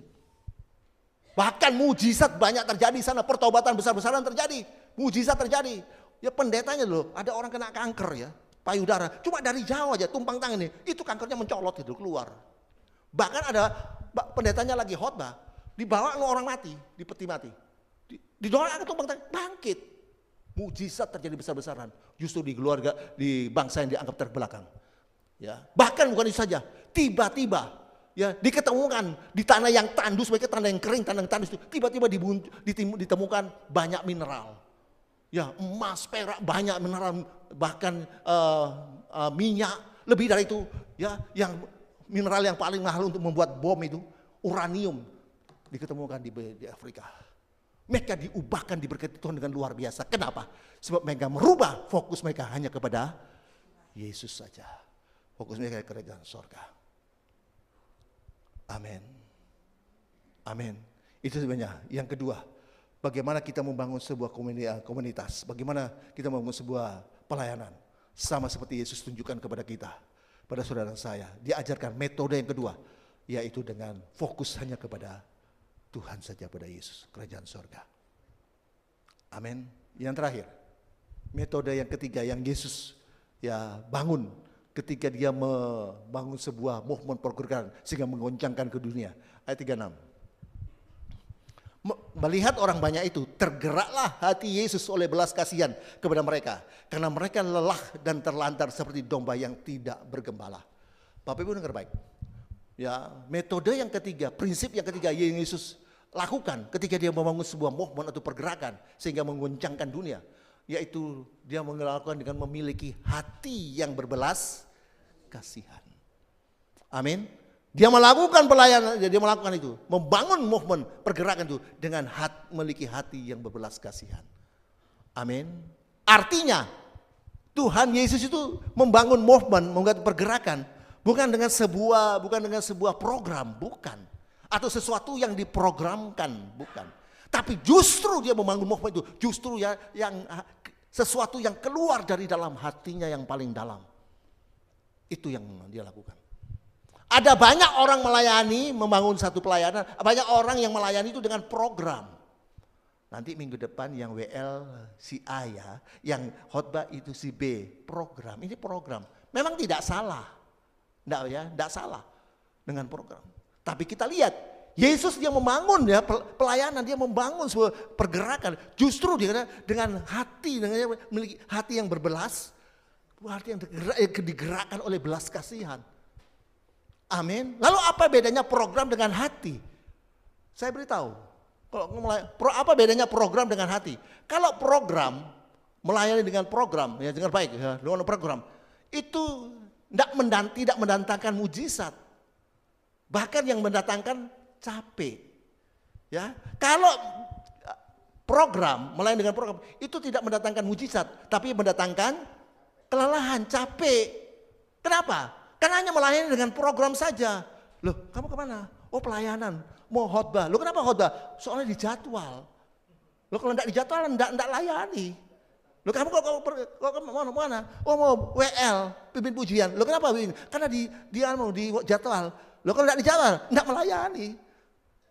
Bahkan mujizat banyak terjadi di sana, pertobatan besar-besaran terjadi, mujizat terjadi. Ya pendetanya loh, ada orang kena kanker ya, payudara. Cuma dari jauh aja tumpang tangan ini, itu kankernya mencolot itu keluar. Bahkan ada pendetanya lagi khotbah, dibawa orang mati, di peti mati. Didoakan tumpang tangan, bangkit. Mujizat terjadi besar-besaran. Justru di keluarga, di bangsa yang dianggap terbelakang. Ya, bahkan bukan itu saja, tiba-tiba ya diketemukan di tanah yang tandus, mereka tanah yang kering, tanah yang tandus itu tiba-tiba ditemukan banyak mineral. Ya, emas, perak, banyak mineral, bahkan minyak, lebih dari itu ya, yang mineral yang paling mahal untuk membuat bom itu uranium diketemukan di Afrika. Mereka diubahkan, diberkati Tuhan dengan luar biasa. Kenapa? Sebab mereka merubah fokus mereka hanya kepada Yesus saja. Fokus mereka ke kerajaan sorga. Amin. Amin. Itu sebenarnya. Yang kedua, bagaimana kita membangun sebuah komunitas. Bagaimana kita membangun sebuah pelayanan. Sama seperti Yesus tunjukkan kepada kita. Pada saudara saya. Diajarkan metode yang kedua. Yaitu dengan fokus hanya kepada Tuhan saja, pada Yesus, kerajaan sorga. Amin. Yang terakhir, metode yang ketiga yang Yesus ya bangun ketika dia membangun sebuah movement pergerakan sehingga menggoncangkan ke dunia. Ayat 36. Melihat orang banyak itu, tergeraklah hati Yesus oleh belas kasihan kepada mereka, karena mereka lelah dan terlantar seperti domba yang tidak bergembala. Bapak Ibu dengar baik. Ya, metode yang ketiga, prinsip yang ketiga yang Yesus lakukan ketika dia membangun sebuah movement atau pergerakan sehingga menggoncangkan dunia, yaitu dia melakukan dengan memiliki hati yang berbelas kasihan. Amin. Dia melakukan pelayanan, dia melakukan itu, membangun movement pergerakan itu dengan memiliki hati yang berbelas kasihan. Amin. Artinya Tuhan Yesus itu membangun movement, membangun pergerakan bukan dengan sebuah program, bukan. Atau sesuatu yang diprogramkan, bukan. Tapi justru dia membangun movement itu, justru ya yang sesuatu yang keluar dari dalam hatinya yang paling dalam. Itu yang dia lakukan. Ada banyak orang melayani, membangun satu pelayanan, banyak orang yang melayani itu dengan program. Nanti minggu depan yang WL si A ya, yang khotbah itu si B, program. Ini program. Memang tidak salah. Tidak salah dengan program. Tapi kita lihat, Yesus dia membangun ya pelayanan, dia membangun sebuah pergerakan. Justru dia dengan hati, dengan memiliki hati yang berbelas, hati yang digerakkan oleh belas kasihan. Amin. Lalu apa bedanya program dengan hati? Saya beritahu. Apa bedanya program dengan hati? Kalau program, melayani dengan program, ya dengar baik ya, dengan program, itu tidak mendatangkan mujizat. Bahkan yang mendatangkan capek. Ya, kalau program, melayani dengan program itu tidak mendatangkan mujizat, tapi mendatangkan kelelahan, capek. Kenapa? Karena hanya melayani dengan program saja. Loh, kamu kemana? Oh, pelayanan, mau khotbah. Loh, kenapa khotbah? Soalnya dijadwal. Loh, kalau tidak dijadwal, tidak layani. Loh, kamu kok mana? Oh, mau WL, pimpin pujian. Loh, kenapa? Karena dia mau di jadwal. Loh, kalau tidak dijawab, tidak melayani.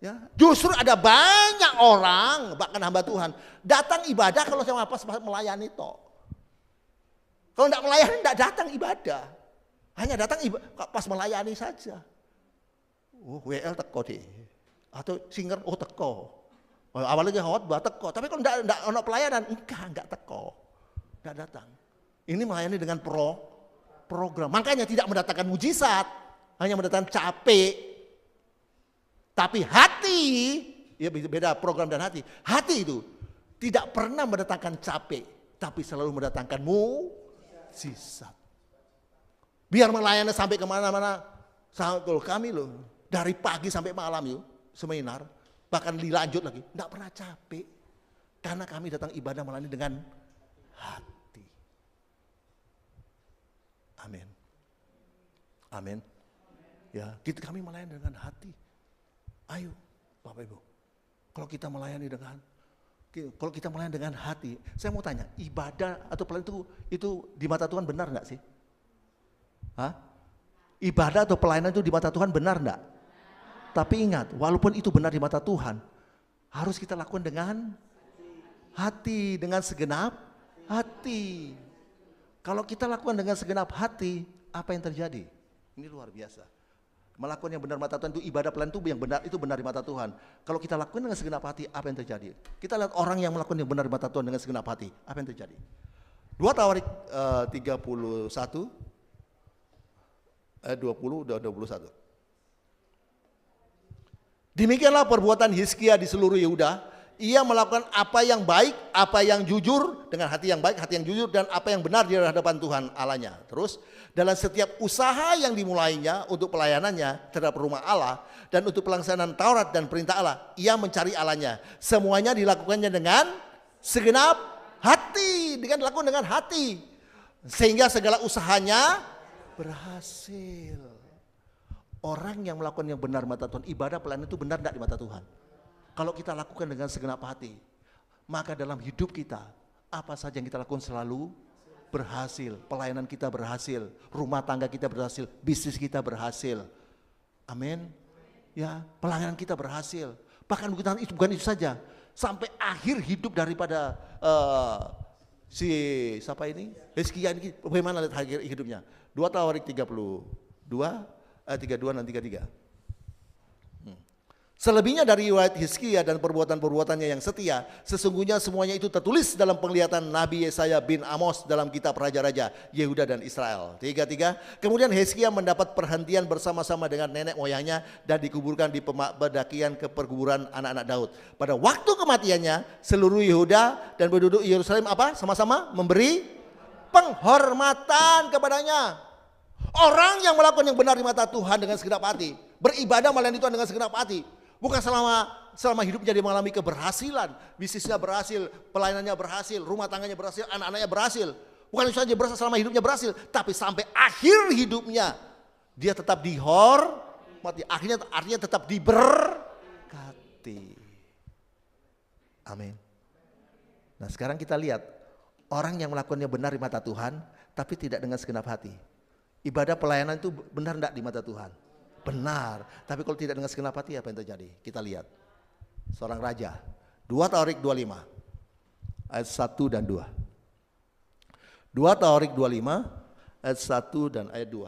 Ya, justru ada banyak orang, bahkan hamba Tuhan, datang ibadah kalau sama pas melayani toh. Kalau tidak melayani, tidak datang ibadah. Hanya datang pas melayani saja. Oh, WL teko deh. Atau singer, oh teko. Oh, awalnya khotbah teko. Tapi kalau tidak ada pelayanan, enggak teko. Tidak datang. Ini melayani dengan program. Makanya tidak mendatangkan mujizat. Hanya mendatangkan capek. Tapi hati, ya beda program dan hati. Hati itu tidak pernah mendatangkan capek, tapi selalu mendatangkan mujizat. Biar melayani sampai kemana-mana. Kalau kami loh, dari pagi sampai malam yuk, seminar, bahkan dilanjut lagi, tidak pernah capek. Karena kami datang ibadah melayani dengan hati. Amin. Amin. Ya, kita kami melayani dengan hati. Ayo, Bapak Ibu. Kalau kita melayani dengan hati, saya mau tanya, ibadah atau pelayanan itu di mata Tuhan benar enggak sih? Hah? Ibadah atau pelayanan itu di mata Tuhan benar enggak? Tapi ingat, walaupun itu benar di mata Tuhan, harus kita lakukan dengan hati, dengan segenap hati. Kalau kita lakukan dengan segenap hati, apa yang terjadi? Ini luar biasa. Melakukan yang benar mata Tuhan itu ibadah pelayanan itu yang benar, itu benar di mata Tuhan. Kalau kita lakukan dengan segenap hati, apa yang terjadi? Kita lihat orang yang melakukan yang benar di mata Tuhan dengan segenap hati, apa yang terjadi? 2 Tawarik 31 ayat 20 dan 21. Demikianlah perbuatan Hizkia di seluruh Yehuda. Ia melakukan apa yang baik, apa yang jujur, dengan hati yang baik, hati yang jujur, dan apa yang benar di hadapan Tuhan Allahnya. Terus, dalam setiap usaha yang dimulainya untuk pelayanannya terhadap rumah Allah dan untuk pelaksanaan Taurat dan perintah Allah, ia mencari Allahnya. Semuanya dilakukannya dengan segenap hati, dilakukan dengan hati, sehingga segala usahanya berhasil. Orang yang melakukan yang benar mata Tuhan, ibadah pelayanan itu benar tidak di mata Tuhan? Kalau kita lakukan dengan segenap hati, maka dalam hidup kita, apa saja yang kita lakukan selalu berhasil. Pelayanan kita berhasil, rumah tangga kita berhasil, bisnis kita berhasil. Amin. Ya, pelayanan kita berhasil. Bahkan bukan itu saja, sampai akhir hidup daripada siapa ini? Hizkia ini, bagaimana lihat akhir hidupnya? 2 Tawarik 32 dan 33. Selebihnya dari riwayat Hizkia dan perbuatan-perbuatannya yang setia, sesungguhnya semuanya itu tertulis dalam penglihatan Nabi Yesaya bin Amos dalam kitab Raja-Raja Yehuda dan Israel. 33. Kemudian Hizkia mendapat perhentian bersama-sama dengan nenek moyangnya dan dikuburkan di pendakian ke perkuburan anak-anak Daud. Pada waktu kematiannya, seluruh Yehuda dan penduduk Yerusalem sama-sama memberi penghormatan kepadanya. Orang yang melakukan yang benar di mata Tuhan dengan segenap hati, beribadah melayani Tuhan dengan segenap hati. Bukan selama hidupnya dia mengalami keberhasilan, bisnisnya berhasil, pelayanannya berhasil, rumah tangganya berhasil, anak-anaknya berhasil. Bukan itu saja berhasil selama hidupnya berhasil, tapi sampai akhir hidupnya dia tetap dihormati, artinya tetap diberkati. Amin. Nah, sekarang kita lihat orang yang melakukannya benar di mata Tuhan, tapi tidak dengan segenap hati. Ibadah pelayanan itu benar enggak di mata Tuhan? Benar, tapi kalau tidak dengan segenap hati apa yang terjadi? Kita lihat seorang raja, 2 Tawarik 25 ayat 1 dan 2. 2 Tawarik 25 ayat 1 dan ayat 2.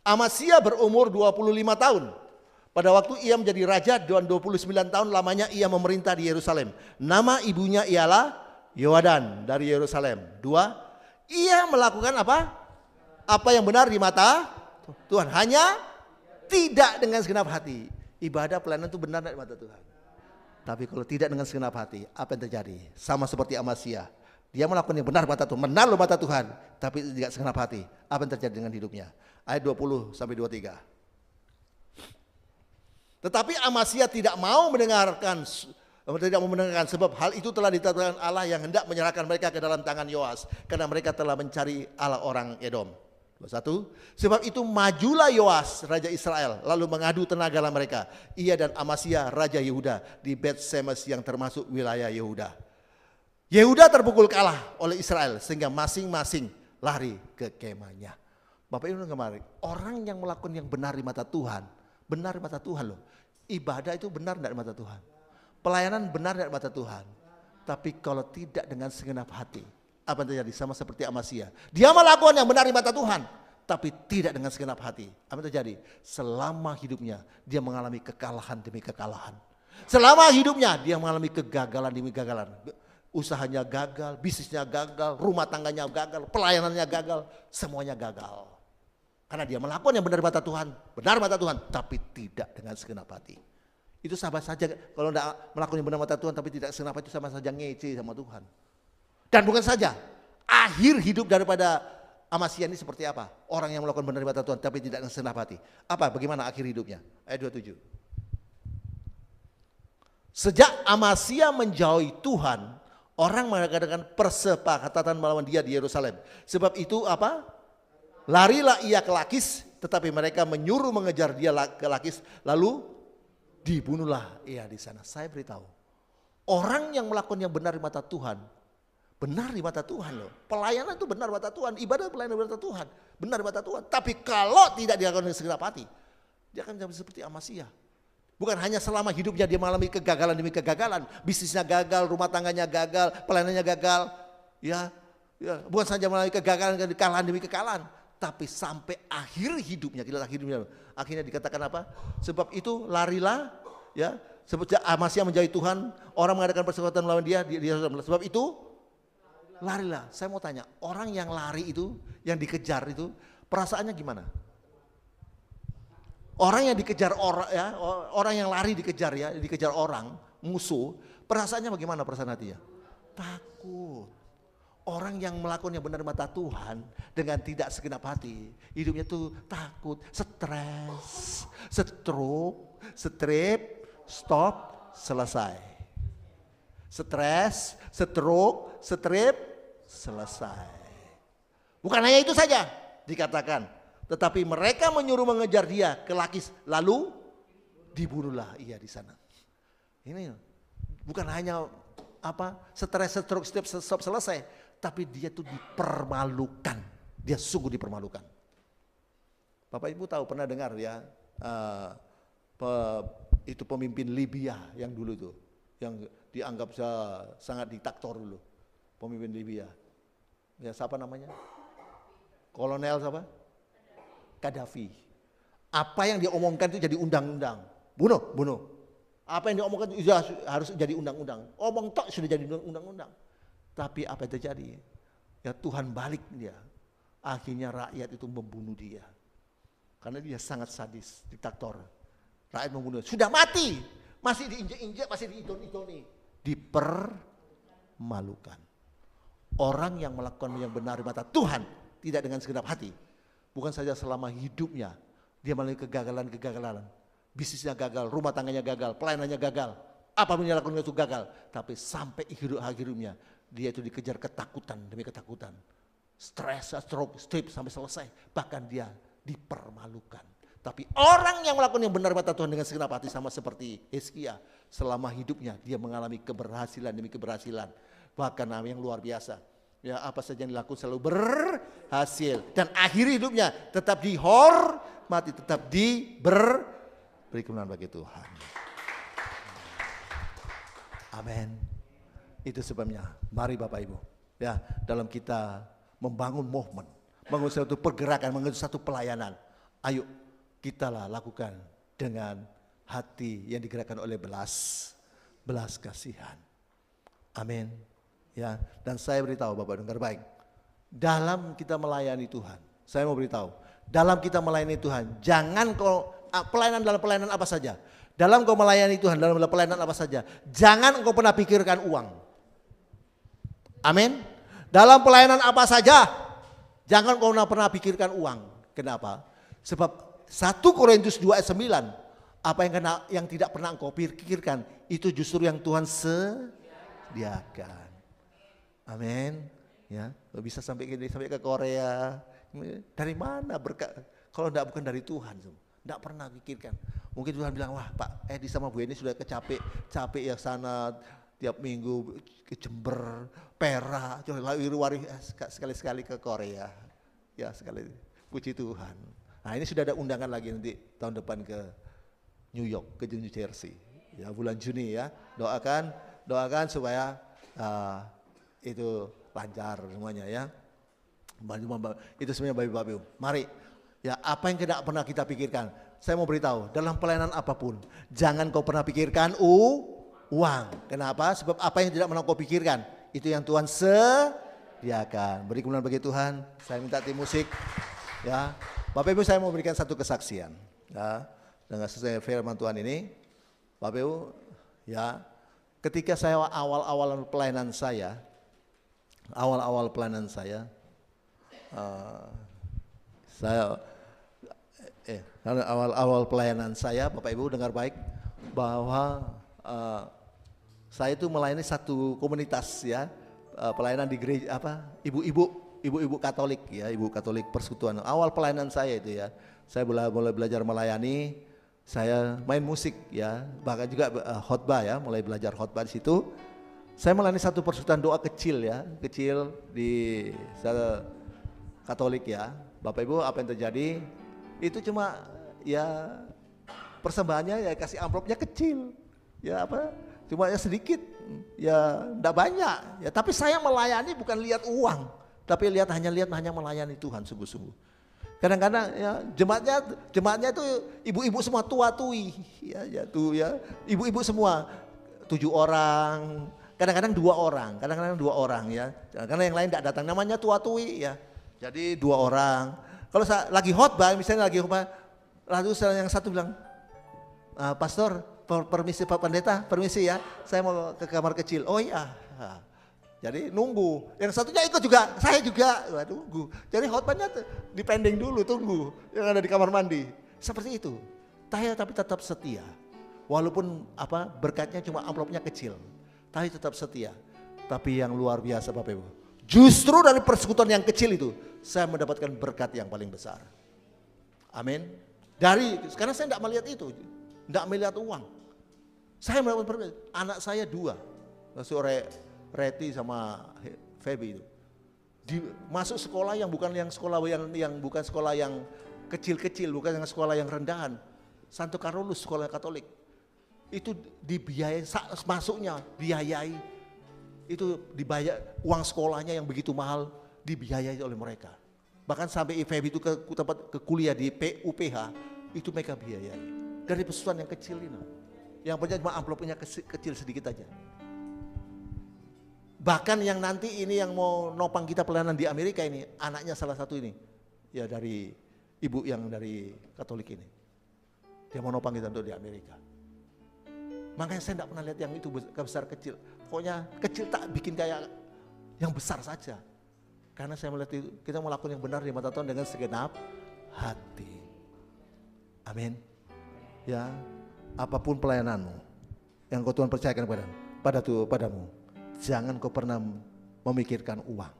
Amasya berumur 25 tahun. Pada waktu ia menjadi raja dan 29 tahun lamanya ia memerintah di Yerusalem. Nama ibunya ialah Yoadan dari Yerusalem. 2. Ia melakukan apa? Apa yang benar di mata Tuhan, hanya tidak dengan segenap hati. Ibadah pelayanan itu benar di mata Tuhan. Tapi kalau tidak dengan segenap hati, apa yang terjadi? Sama seperti Amasya. Dia melakukan yang benar mata Tuhan, benar loh mata Tuhan, tapi tidak segenap hati. Apa yang terjadi dengan hidupnya? Ayat 20 sampai 23. Tetapi Amasya tidak mau mendengarkan sebab hal itu telah ditetapkan Allah yang hendak menyerahkan mereka ke dalam tangan Yoas, karena mereka telah mencari Allah orang Edom. 21. Sebab itu majulah Yoas raja Israel lalu mengadu tenaga mereka, ia dan Amasya raja Yehuda di Bet-Semes yang termasuk wilayah Yehuda. Yehuda terpukul kalah oleh Israel sehingga masing-masing lari ke kemahnya. Bapak Ibu kemarin, orang yang melakukan yang benar di mata Tuhan, benar di mata Tuhan loh. Ibadah itu benar di mata Tuhan. Pelayanan benar di mata Tuhan. Tapi kalau tidak dengan segenap hati, apa yang terjadi? Sama seperti Amasya. Dia melakukan yang benar di mata Tuhan, tapi tidak dengan segenap hati. Apa yang terjadi? Selama hidupnya dia mengalami kekalahan demi kekalahan. Selama hidupnya dia mengalami kegagalan demi kegagalan. Usahanya gagal, bisnisnya gagal, rumah tangganya gagal, pelayanannya gagal, semuanya gagal. Karena dia melakukan yang benar di mata Tuhan, benar mata Tuhan, tapi tidak dengan segenap hati. Itu sama saja, kalau tidak melakukan yang benar mata Tuhan tapi tidak segenap hati, sama saja ngece sama Tuhan. Dan bukan saja, akhir hidup daripada Amasya ini seperti apa? Orang yang melakukan benar di mata Tuhan tapi tidak dengan segenap hati. Apa? Bagaimana akhir hidupnya? Ayat 27. Sejak Amasya menjauhi Tuhan, orang mengadakan persepakatan melawan dia di Yerusalem. Sebab itu apa? Larilah ia ke Lakis, tetapi mereka menyuruh mengejar dia ke Lakis. Lalu dibunuhlah ia di sana. Saya beritahu, orang yang melakukan yang benar di mata Tuhan, benar di mata Tuhan loh. Pelayanan itu benar di mata Tuhan, ibadah pelayanan di mata Tuhan, benar di mata Tuhan. Tapi kalau tidak dilakukan dengan segenap hati, dia akan menjadi seperti Amasiah. Bukan hanya selama hidupnya dia mengalami kegagalan demi kegagalan, bisnisnya gagal, rumah tangganya gagal, pelayanannya gagal, ya, bukan saja mengalami kekalahan demi kekalahan, tapi sampai akhir hidupnya, akhirnya dikatakan apa? Sebab itu larilah, ya, sebab Amasiah menjauhi Tuhan, orang mengadakan persekutuan melawan dia, sebab itu larilah. Saya mau tanya, orang yang lari itu, yang dikejar itu, perasaannya gimana? Orang yang dikejar orang, ya, orang yang lari dikejar, ya, dikejar orang, musuh, perasaannya bagaimana perasaan hatinya? Takut. Orang yang melakukan yang benar di mata Tuhan dengan tidak segenap hati, hidupnya tuh takut, stres, stroke, strip, stop, selesai. Stres, stroke, strip, selesai. Bukan hanya itu saja dikatakan, tetapi mereka menyuruh mengejar dia ke Lakis, lalu dibunuhlah ia di sana. Ini bukan hanya apa stres, stroke, stop, selesai, tapi dia tuh dipermalukan. Dia sungguh dipermalukan. Bapak Ibu tahu, pernah dengar ya, itu pemimpin Libya yang dulu tuh, yang dianggap sangat diktator dulu, pemimpin Libya. Ya, siapa namanya? Kolonel siapa? Gaddafi. Apa yang dia omongkan itu jadi undang-undang. Bunuh. Apa yang dia omongkan itu harus jadi undang-undang. Omong tok sudah jadi undang-undang. Tapi apa yang terjadi? Ya Tuhan balik dia. Akhirnya rakyat itu membunuh dia. Karena dia sangat sadis, diktator. Rakyat membunuh. Sudah mati. Masih diinjek-injek, masih diidon-idoni. Dipermalukan. Orang yang melakukan yang benar di mata Tuhan, tidak dengan segenap hati. Bukan saja selama hidupnya dia melalui kegagalan, bisnisnya gagal, rumah tangganya gagal, pelayanannya gagal, apapun yang dilakukan itu gagal. Tapi sampai akhir hidupnya dia itu dikejar ketakutan demi ketakutan, stres, stroke, strip sampai selesai. Bahkan dia dipermalukan. Tapi orang yang melakukan yang benar mata Tuhan dengan segenap hati, sama seperti Hizkia, selama hidupnya dia mengalami keberhasilan demi keberhasilan, bahkan yang luar biasa. Ya, apa saja yang dilakukan selalu berhasil, dan akhir hidupnya tetap dihormati, tetap beri kemuliaan bagi Tuhan. Amin. Itu sebabnya mari Bapak Ibu, ya, dalam kita membangun movement, membangun satu pergerakan, membangun satu pelayanan, ayo kita lakukan dengan hati yang digerakkan oleh belas kasihan. Amin. Ya, dan saya beritahu Bapak dengar baik, dalam kita melayani Tuhan, saya mau beritahu, dalam kita melayani Tuhan, jangan kau dalam pelayanan apa saja, dalam kau melayani Tuhan, dalam pelayanan apa saja, jangan engkau pernah pikirkan uang. Amin. Dalam pelayanan apa saja, jangan kau pernah pikirkan uang. Kenapa? Sebab 1 Korintus 2 ayat 9, apa yang tidak pernah engkau pikirkan, itu justru yang Tuhan sediakan. Amin. Ya, bisa sampai ke Korea. Dari mana berkat? Kalau bukan dari Tuhan, tidak pernah pikirkan. Mungkin Tuhan bilang, wah Pak Edi sama Bu Eni sudah capek ya sana tiap minggu ke Jember, Perak, sekali-sekali ke Korea. Ya sekali, puji Tuhan. Nah ini sudah ada undangan lagi nanti tahun depan ke New York, ke New Jersey. Ya bulan Juni ya. Doakan supaya itu lancar semuanya ya. Itu semuanya Bapak Ibu. Mari ya, apa yang tidak pernah kita pikirkan. Saya mau beritahu, dalam pelayanan apapun, jangan kau pernah pikirkan uang. Kenapa? Sebab apa yang tidak pernah kau pikirkan, itu yang Tuhan sediakan. Beri kemuliaan bagi Tuhan. Saya minta tim musik. Ya, Bapak Ibu, saya mau berikan satu kesaksian. Ya, dengan sesuai firman Tuhan ini, Bapak Ibu, ya, ketika saya awal-awal pelayanan saya, awal pelayanan saya, Bapak Ibu dengar baik, bahwa saya itu melayani satu komunitas ya, pelayanan di gereja ibu-ibu Katolik ya, ibu Katolik persekutuan. Awal pelayanan saya itu ya, saya boleh belajar melayani saya main musik ya, bahkan juga khotbah ya, mulai belajar khotbah di situ. Saya melayani satu persekutuan doa kecil ya, kecil di Katolik ya. Bapak Ibu, apa yang terjadi? Itu cuma ya persembahannya ya kasih amplopnya kecil. Ya apa? Cuma ya sedikit. Ya enggak banyak. Ya tapi saya melayani bukan lihat uang, tapi hanya melayani Tuhan sungguh-sungguh. Kadang-kadang ya jemaatnya itu ibu-ibu semua tua-tui ya ibu-ibu semua 7 orang, kadang-kadang 2 orang ya, karena yang lain tidak datang, namanya tua-tui ya, jadi 2 orang. Kalau lagi khotbah, misalnya lagi khotbah, lalu yang satu bilang, pastor permisi Pak Pendeta, permisi ya, saya mau ke kamar kecil. Oh iya. Jadi nunggu, yang satunya ikut juga, saya juga, tunggu. Jadi khotbahnya dipending dulu, tunggu, yang ada di kamar mandi. Seperti itu, tapi tetap setia. Walaupun berkatnya cuma amplopnya kecil, tapi tetap setia. Tapi yang luar biasa Bapak Ibu, justru dari persekutuan yang kecil itu, saya mendapatkan berkat yang paling besar. Amin. Karena saya tidak melihat itu, tidak melihat uang. Saya mendapat berkat, anak saya 2, sore Reti sama Feby itu masuk sekolah yang bukan sekolah yang kecil-kecil, bukan yang sekolah yang rendahan, Santo Carolus, sekolah Katolik. Itu dibiayai, masuknya biayai, itu dibayar, uang sekolahnya yang begitu mahal dibiayai oleh mereka. Bahkan sampai Feby itu ke kuliah di UPH itu mereka biayai dari persekutuan yang kecil ini, yang punya cuma amplopnya kecil sedikit aja. Bahkan yang nanti ini yang mau nopang kita pelayanan di Amerika ini, anaknya salah satu ini, ya dari ibu yang dari Katolik ini. Dia mau nopang kita untuk di Amerika. Makanya saya tidak pernah lihat yang itu besar kecil. Pokoknya kecil tak bikin kayak yang besar saja. Karena saya melihat itu, kita mau lakukan yang benar di mata Tuhan dengan segenap hati. Amin. Ya, apapun pelayananmu yang kau Tuhan percayakan padamu. Jangan kau pernah memikirkan uang.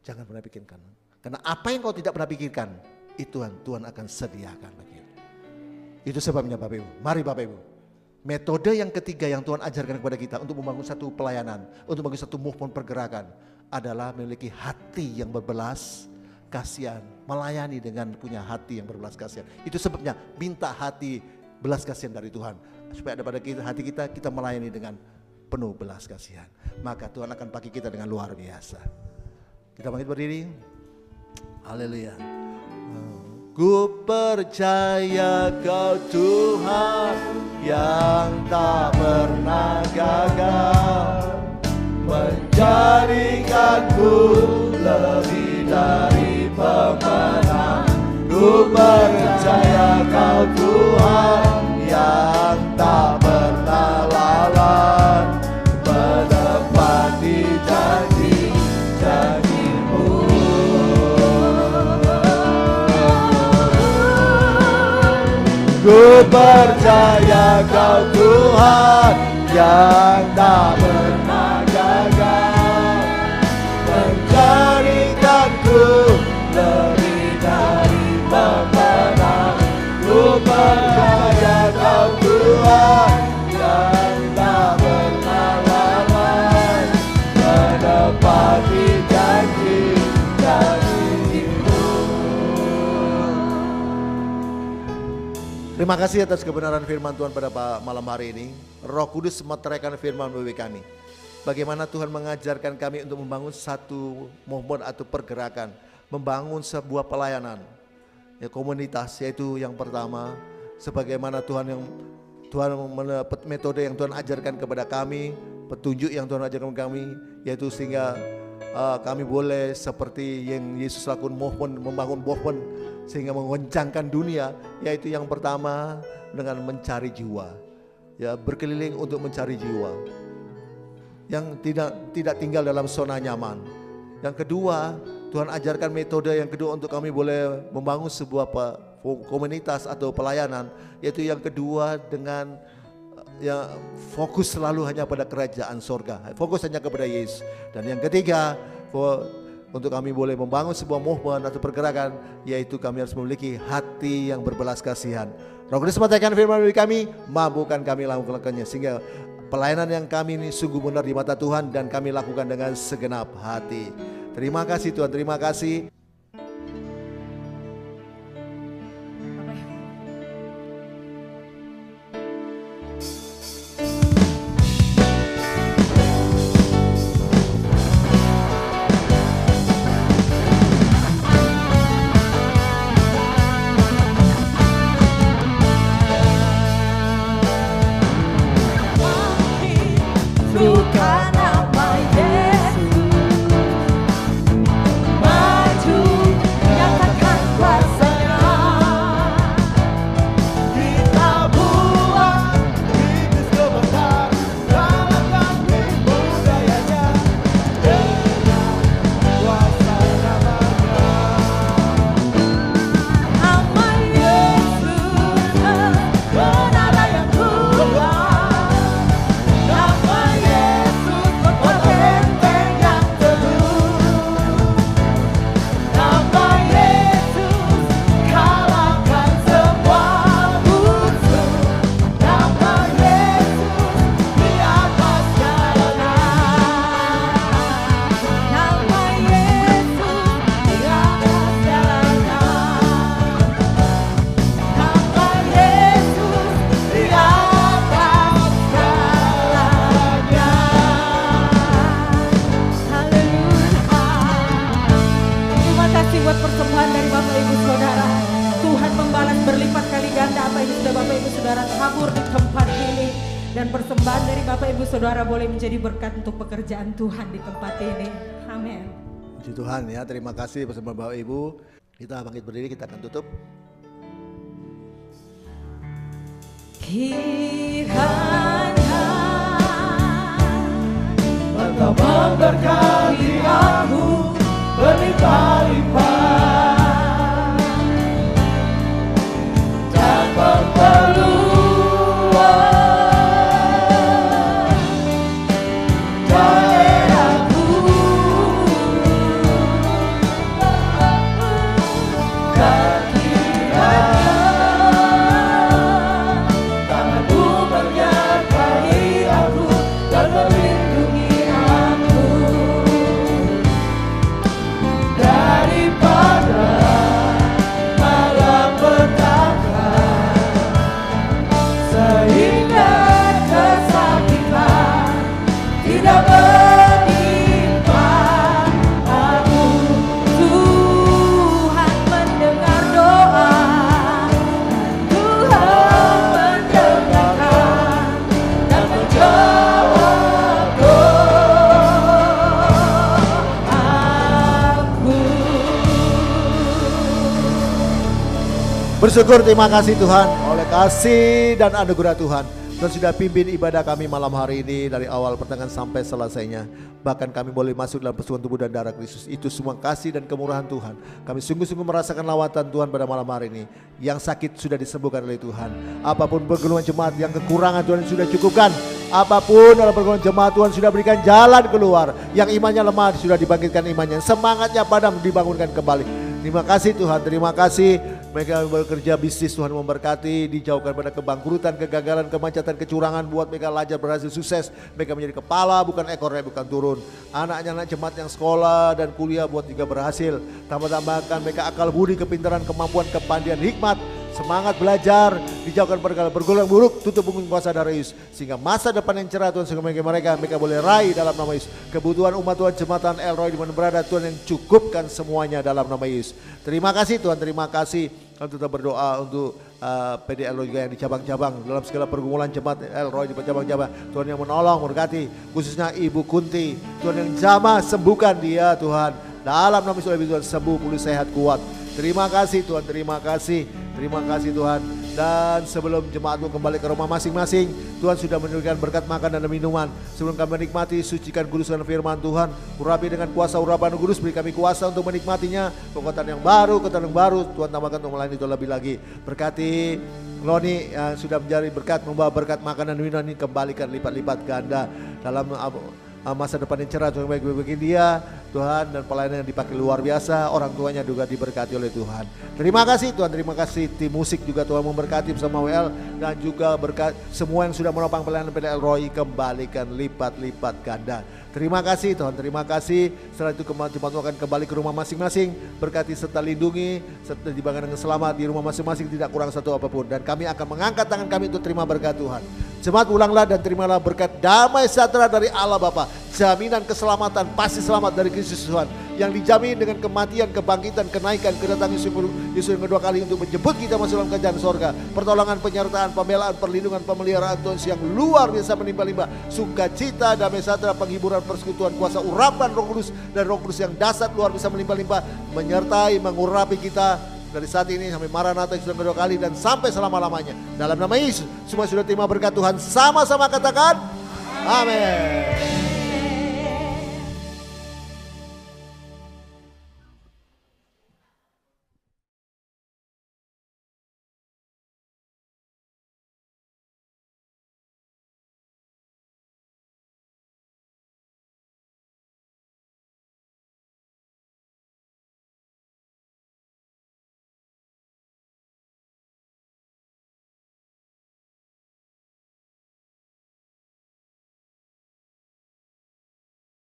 Jangan pernah pikirkan. Karena apa yang kau tidak pernah pikirkan, itu Tuhan akan sediakan bagi. Itu sebabnya Bapak Ibu. Mari Bapak Ibu. Metode yang ketiga yang Tuhan ajarkan kepada kita untuk membangun satu pelayanan, untuk membangun satu movement pergerakan adalah memiliki hati yang berbelas kasihan, melayani dengan punya hati yang berbelas kasihan. Itu sebabnya minta hati belas kasihan dari Tuhan, supaya ada pada hati kita melayani dengan penuh belas kasihan. Maka Tuhan akan pakai kita dengan luar biasa. Kita bangkit berdiri. Haleluya. Ku percaya Kau Tuhan yang tak pernah gagal, menjadikanku lebih dari pemenang. Ku percaya Kau Tuhan yang tak pernah lawan, menepati janji-janji-Mu. Ku percaya Kau Tuhan yang tak pernah gagal, menjadikanku lebih dari pemenang. Ku percaya Kau Tuhan yang tak pernah lalai, menepati janji-janji-Mu. Terima kasih atas kebenaran firman Tuhan pada malam hari ini. Roh Kudus meteraikan firman bagi kami. Bagaimana Tuhan mengajarkan kami untuk membangun satu movement atau pergerakan, membangun sebuah pelayanan, ya komunitas, yaitu yang pertama, sebagaimana metode yang Tuhan ajarkan kepada kami, petunjuk yang Tuhan ajarkan kepada kami, yaitu sehingga kami boleh seperti yang Yesus lakukan, membangun movement sehingga mengoncangkan dunia, yaitu yang pertama dengan mencari jiwa, ya berkeliling untuk mencari jiwa yang tidak tinggal dalam zona nyaman. Yang kedua, Tuhan ajarkan metode yang kedua untuk kami boleh membangun sebuah komunitas atau pelayanan, yaitu yang kedua dengan ya fokus selalu hanya pada kerajaan sorga, fokus hanya kepada Yesus. Dan yang ketiga, untuk kami boleh membangun sebuah movement atau pergerakan, yaitu kami harus memiliki hati yang berbelas kasihan, Roh Kudus matikan firman bagi kami, mampukan kami lakukannya sehingga pelayanan yang kami ini sungguh benar di mata Tuhan dan kami lakukan dengan segenap hati. Terima kasih Tuhan, terima kasih. Bukan nama Yesus, maju nyatakan kuasanya. Kita buat bibit kebenaran, kalahkan budayanya dengan kuasa namanya. Nama Yesus, menara yang kuat. Nama Yesus, kota benteng yang teguh. Nama Yesus, kalahkan semua musuh. Nama Yesus, di atas segalanya. Nama Yesus, di atas segalanya. Nama Yesus, di atas segalanya. Haleluya. Terima kasih buat persembahan dari Bapak Ibu Saudara. Tuhan membalas berlipat kali ganda apa yang sudah Bapak Ibu Saudara tabur di tempat ini. Dan persembahan dari Bapak Ibu Saudara boleh menjadi berkat untuk pekerjaan Tuhan di tempat ini. Amin. Puji Tuhan ya, terima kasih bersama Bapak Ibu. Kita bangkit berdiri, kita akan tutup. Kiranya Engkau memberkati aku berlimpah-limpah dan memperluas daerahku. Dan kiranya tanganmu menyertai aku dan melindungi aku daripada malapetaka, sehingga kesakitan tidak menimpa aku. Tuhan mendengar doa, Tuhan mendengarkan dan menjawab doaku. Bersyukur, terima kasih Tuhan oleh kasih dan anugerah Tuhan. Tuhan sudah pimpin ibadah kami malam hari ini dari awal pertengahan sampai selesainya. Bahkan kami boleh masuk dalam persekutuan tubuh dan darah Kristus. Itu semua kasih dan kemurahan Tuhan. Kami sungguh-sungguh merasakan lawatan Tuhan pada malam hari ini. Yang sakit sudah disembuhkan oleh Tuhan. Apapun pergumulan jemaat yang kekurangan Tuhan sudah cukupkan. Apapun dalam pergumulan jemaat Tuhan sudah berikan jalan keluar. Yang imannya lemah sudah dibangkitkan imannya. Semangatnya padam dibangunkan kembali. Terima kasih Tuhan, terima kasih. Mereka bekerja bisnis Tuhan memberkati, dijauhkan pada kebangkrutan, kegagalan, kemacetan, kecurangan, buat mereka lancar berhasil sukses. Mereka menjadi kepala bukan ekornya, bukan turun. Anaknya anak jemaat yang sekolah dan kuliah buat juga berhasil. Tambahkan mereka akal budi, kepintaran, kemampuan, kepandian, hikmat, semangat belajar, dijauhkan pada pergaulan buruk, tutup punggung kuasa darah Yesus. Sehingga masa depan yang cerah Tuhan, sehingga mereka boleh raih dalam nama Yesus. Kebutuhan umat Tuhan, jemaatan Elroy di mana berada Tuhan yang cukupkan semuanya dalam nama Yesus. Terima kasih Tuhan, terima kasih. Kami tetap berdoa untuk PD Elroy juga yang di cabang-cabang dalam segala pergumulan jemaat Elroy di cabang-cabang. Tuhan yang menolong, berkati khususnya Ibu Kunti. Tuhan yang jamah, sembuhkan dia Tuhan. Dalam nama Yesus Tuhan, sembuh, pulih, sehat, kuat. Terima kasih Tuhan, terima kasih. Terima kasih Tuhan. Dan sebelum jemaat kembali ke rumah masing-masing, Tuhan sudah memberikan berkat makan dan minuman. Sebelum kami menikmati, sucikan kuduskan firman Tuhan. Urapi dengan kuasa urapan kudus, beri kami kuasa untuk menikmatinya. Kekuatan yang baru, Tuhan tambahkan untuk melayani itu lebih lagi. Berkati Loni yang sudah menjadi berkat, membawa berkat makanan dan minuman ini, kembalikan lipat-lipat ganda dalam masa depan yang cerah Tuhan bagi dia Tuhan, dan pelayanan yang dipakai luar biasa, orang tuanya juga diberkati oleh Tuhan. Terima kasih Tuhan, terima kasih tim musik juga Tuhan memberkati bersama WL, dan juga berkat semua yang sudah menopang pelayanan PDL Roy, kembalikan lipat-lipat ganda. Terima kasih Tuhan, terima kasih. Setelah itu Jemaat akan kembali ke rumah masing-masing, berkati serta lindungi, serta dibanggakan dengan selamat di rumah masing-masing, tidak kurang satu apapun. Dan kami akan mengangkat tangan kami untuk terima berkat Tuhan. Jemaat ulanglah dan terimalah berkat damai sejahtera dari Allah Bapa, jaminan keselamatan, pasti selamat dari Kristus Tuhan, yang dijamin dengan kematian, kebangkitan, kenaikan, kedatangan Yesus yang kedua kali untuk menjemput kita masuk dalam kerajaan sorga. Pertolongan, penyertaan, pembelaan, perlindungan, pemeliharaan Tuhan yang luar biasa menimpah-limpah, sukacita, damai sejahtera, penghiburan, persekutuan, kuasa urapan Roh Kudus, dan Roh Kudus yang dahsyat luar biasa melimpah-limpah menyertai, mengurapi kita dari saat ini sampai Maranatha yang kedua kali dan sampai selama-lamanya. Dalam nama Yesus semua sudah terima berkat Tuhan, sama-sama katakan amin.